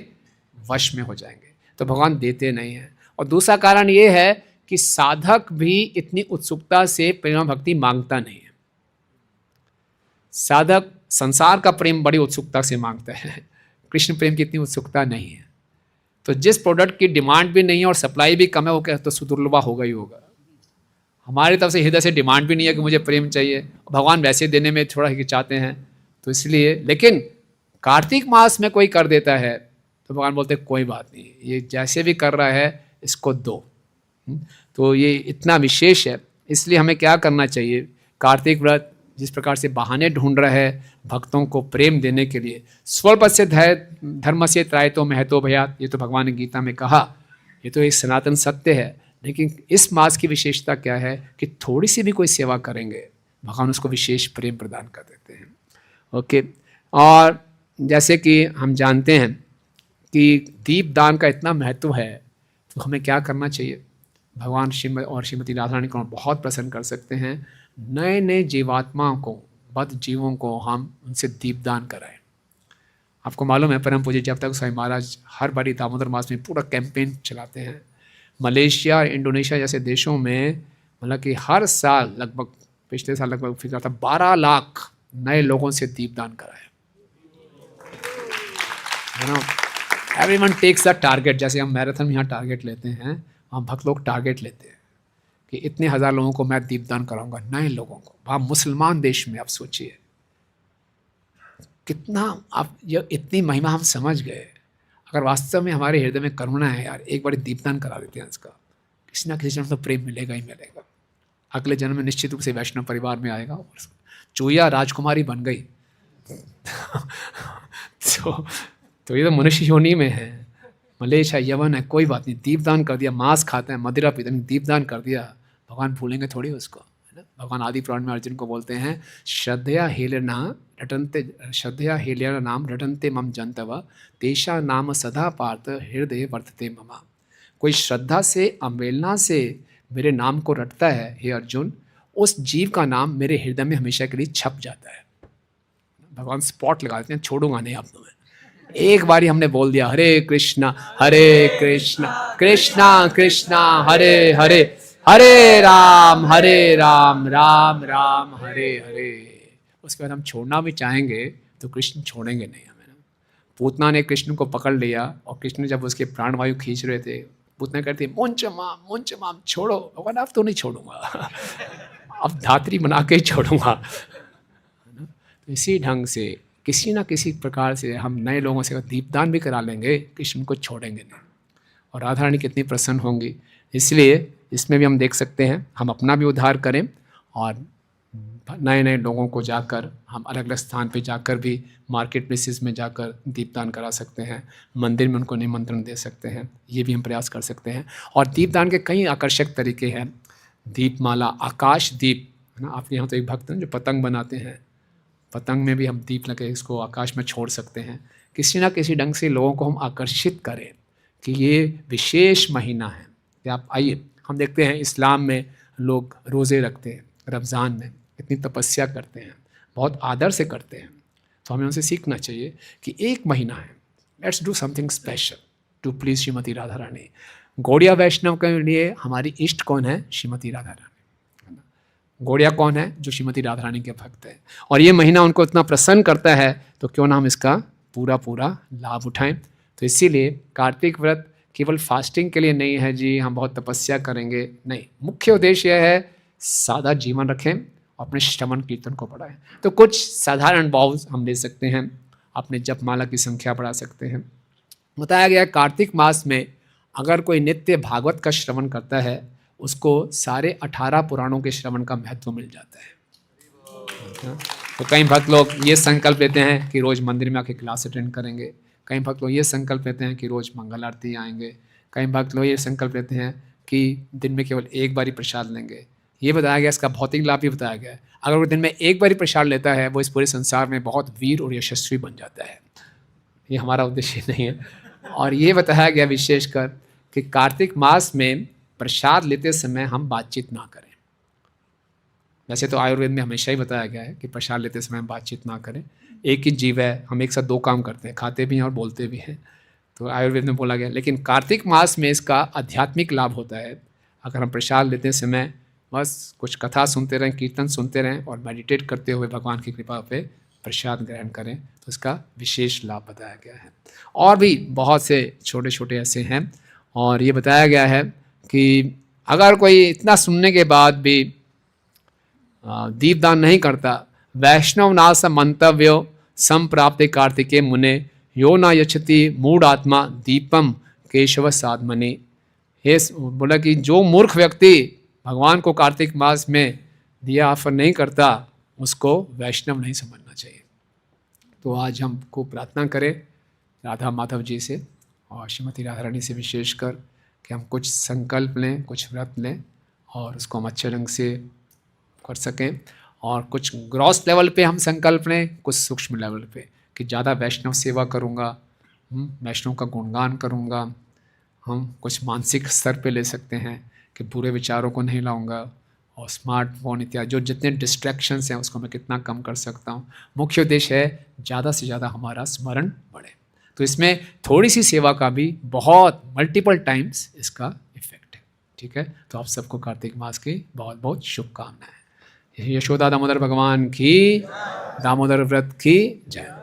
वश में हो जाएंगे, तो भगवान देते नहीं हैं। और दूसरा कारण ये है कि साधक भी इतनी उत्सुकता से प्रेमा भक्ति मांगता नहीं है। साधक संसार का प्रेम बड़ी उत्सुकता से मांगता है, कृष्ण प्रेम की इतनी उत्सुकता नहीं है। तो जिस प्रोडक्ट की डिमांड भी नहीं है और सप्लाई भी कम है, वो क्या तो सुदुर्लभा होगा ही होगा। हमारी तरफ से हृदय से डिमांड भी नहीं है कि मुझे प्रेम चाहिए, भगवान वैसे देने में थोड़ा हिचकिचाते हैं, तो इसलिए। लेकिन कार्तिक मास में कोई कर देता है तो भगवान बोलते हैं कोई बात नहीं, ये जैसे भी कर रहा है इसको दो। तो ये इतना विशेष है, इसलिए हमें क्या करना चाहिए, कार्तिक व्रत जिस प्रकार से बहाने ढूंढ रहा है भक्तों को प्रेम देने के लिए, स्वल्प से धर्म से त्रायतो महतो भयात, ये तो भगवान ने गीता में कहा, ये तो एक सनातन सत्य है। लेकिन इस मास की विशेषता क्या है कि थोड़ी सी भी कोई सेवा करेंगे भगवान उसको विशेष प्रेम प्रदान कर देते हैं। ओके, और जैसे कि हम जानते हैं कि दीप दान का इतना महत्व है, तो हमें क्या करना चाहिए, भगवान श्रीमती राधा रानी को बहुत प्रसन्न कर सकते हैं। नए नए जीवात्माओं को, बद्ध जीवों को हम उनसे दीपदान कराएं। आपको मालूम है परम पूज्य जब तक स्वामी महाराज हर बारी दामोदर मास में पूरा कैंपेन चलाते हैं। मलेशिया और इंडोनेशिया जैसे देशों में मतलब कि हर साल लगभग, पिछले साल लगभग फिक्र था 12 लाख नए लोगों से दीपदान कराए। एवरीवन टेक्स द टारगेट, जैसे हम मैराथन में यहाँ टारगेट लेते हैं, हम भक्त लोग टारगेट लेते हैं कि इतने हज़ार लोगों को मैं दीपदान कराऊंगा, नए लोगों को। वहाँ मुसलमान देश में आप सोचिए कितना, आप ये इतनी महिमा हम समझ गए। अगर वास्तव में हमारे हृदय में करुणा है यार, एक बार दीपदान करा देते हैं इसका, किसी ना किसी जन्म तो प्रेम मिलेगा ही मिलेगा। अगले जन्म में निश्चित रूप से वैष्णव परिवार में आएगा और चूया राजकुमारी बन गई तो ये तो मनुष्य योनि में है, मलेश है, यवन है, कोई बात नहीं, दीपदान कर दिया। मांस खाते हैं, मदिरा पीते हैं, दीपदान कर दिया, भगवान भूलेंगे थोड़ी उसको, है ना। भगवान आदि पुराण में अर्जुन को बोलते हैं श्रद्धया हेलेना नाम रटन्ते मम जंतव तेषा नाम सदा पार्थ हृदय वर्तते ममा। कोई श्रद्धा से, अवहेलना से मेरे नाम को रटता है हे अर्जुन, उस जीव का नाम मेरे हृदय में हमेशा के लिए छप जाता है। भगवान स्पॉट लगा देते हैं, छोड़ूंगा नहीं आप तुम्हें। एक बारी हमने बोल दिया हरे कृष्णा कृष्णा कृष्णा हरे हरे, हरे राम राम राम हरे हरे। उसके बाद हम छोड़ना भी चाहेंगे तो कृष्ण छोड़ेंगे नहीं हमें ना। पूतना ने कृष्ण को पकड़ लिया और कृष्ण जब उसके प्राणवायु खींच रहे थे, पूतना कहती है मुंच माम छोड़ो। भगवान अब तो नहीं छोड़ूंगा अब धात्री बना के ही छोड़ूंगा। तो इसी ढंग से किसी ना किसी प्रकार से हम नए लोगों से दीपदान भी करा लेंगे, कृष्ण को छोड़ेंगे नहीं। और राधा रानी कितनी प्रसन्न होंगी। इसलिए इसमें भी हम देख सकते हैं, हम अपना भी उद्धार करें और नए नए लोगों को जाकर हम अलग अलग स्थान पे जाकर भी, मार्केट प्लेसेस में जाकर दीपदान करा सकते हैं, मंदिर में उनको निमंत्रण दे सकते हैं, ये भी हम प्रयास कर सकते हैं। और दीपदान के कई आकर्षक तरीके हैं। दीपमाला, आकाश दीप, है ना। आपके यहाँ तो एक भक्त हैं जो पतंग बनाते हैं, पतंग में भी हम दीप लगे इसको आकाश में छोड़ सकते हैं। किसी ना किसी ढंग से लोगों को हम आकर्षित करें कि ये विशेष महीना है कि आप आइए। हम देखते हैं इस्लाम में लोग रोज़े रखते हैं, रमज़ान में इतनी तपस्या करते हैं, बहुत आदर से करते हैं। तो हमें उनसे सीखना चाहिए कि एक महीना है, let's do something special to please Shrimati Radha Rani. Gaudiya Vaishnava के लिए हमारी इष्ट कौन है? श्रीमती राधा रानी। गौड़िया कौन है? जो श्रीमती राधा रानी के भक्त हैं। और ये महीना उनको इतना प्रसन्न करता है, तो क्यों ना हम इसका पूरा लाभ उठाएं। तो इसीलिए कार्तिक व्रत केवल फास्टिंग के लिए नहीं है जी, हम बहुत तपस्या करेंगे, नहीं। मुख्य उद्देश्य यह है सादा जीवन रखें, अपने श्रवण कीर्तन को बढ़ाएं। तो कुछ साधारण भाव हम ले सकते हैं, अपने जपमाला की संख्या बढ़ा सकते हैं। बताया गया कार्तिक मास में अगर कोई नित्य भागवत का श्रवण करता है, उसको सारे 18 पुराणों के श्रवण का महत्व मिल जाता है। तो कई भक्त लोग ये संकल्प लेते हैं कि रोज़ मंदिर में आके क्लास अटेंड करेंगे, कई भक्त लोग ये संकल्प लेते हैं कि रोज़ मंगल आरती आएंगे, कई भक्त लोग ये संकल्प लेते हैं कि दिन में केवल एक बारी प्रसाद लेंगे। ये बताया गया, इसका भौतिक लाभ भी बताया गया है। अगर वो दिन में एक बारी प्रसाद लेता है, वो इस पूरे संसार में बहुत वीर और यशस्वी बन जाता है। ये हमारा उद्देश्य नहीं है। और ये बताया गया विशेषकर कि कार्तिक मास में प्रसाद लेते समय हम बातचीत ना करें। वैसे तो आयुर्वेद में हमेशा ही बताया गया है कि प्रसाद लेते समय हम बातचीत ना करें, एक ही जीव है, हम एक साथ दो काम करते हैं, खाते भी हैं और बोलते भी हैं, तो आयुर्वेद में बोला गया। लेकिन कार्तिक मास में इसका आध्यात्मिक लाभ होता है। अगर हम प्रसाद लेते समय बस कुछ कथा सुनते रहें, कीर्तन सुनते रहें और मेडिटेट करते हुए भगवान की कृपा पे प्रसाद ग्रहण करें तो इसका विशेष लाभ बताया गया है। और भी बहुत से छोटे छोटे ऐसे हैं, और ये बताया गया है कि अगर कोई इतना सुनने के बाद भी दीपदान नहीं करता, वैष्णव नाश मंतव्यो संप्राप्ते कार्तिके मुने यो न यच्छति मूढ़ आत्मा दीपम केशव साधमनि। ये बोला कि जो मूर्ख व्यक्ति भगवान को कार्तिक मास में दिया ऑफर नहीं करता, उसको वैष्णव नहीं समझना चाहिए। तो आज हमको प्रार्थना करें राधा माधव जी से और श्रीमती राधा रानी से विशेषकर कि हम कुछ संकल्प लें, कुछ व्रत लें और उसको हम अच्छे ढंग से कर सकें। और कुछ ग्रॉस लेवल पे हम संकल्प लें, कुछ सूक्ष्म लेवल पे कि ज़्यादा वैष्णव सेवा करूँगा, वैष्णव का गुणगान करूँगा। हम कुछ मानसिक स्तर पे ले सकते हैं कि बुरे विचारों को नहीं लाऊंगा, और स्मार्टफोन इत्यादि जो जितने डिस्ट्रैक्शंस हैं उसको मैं कितना कम कर सकता हूँ। मुख्य उद्देश्य है ज़्यादा से ज़्यादा हमारा स्मरण बढ़े। तो इसमें थोड़ी सी सेवा का भी बहुत मल्टीपल टाइम्स इसका इफेक्ट है। ठीक है, तो आप सबको कार्तिक मास की बहुत बहुत शुभकामनाएं। यशोदा दामोदर भगवान की, दामोदर व्रत की जय।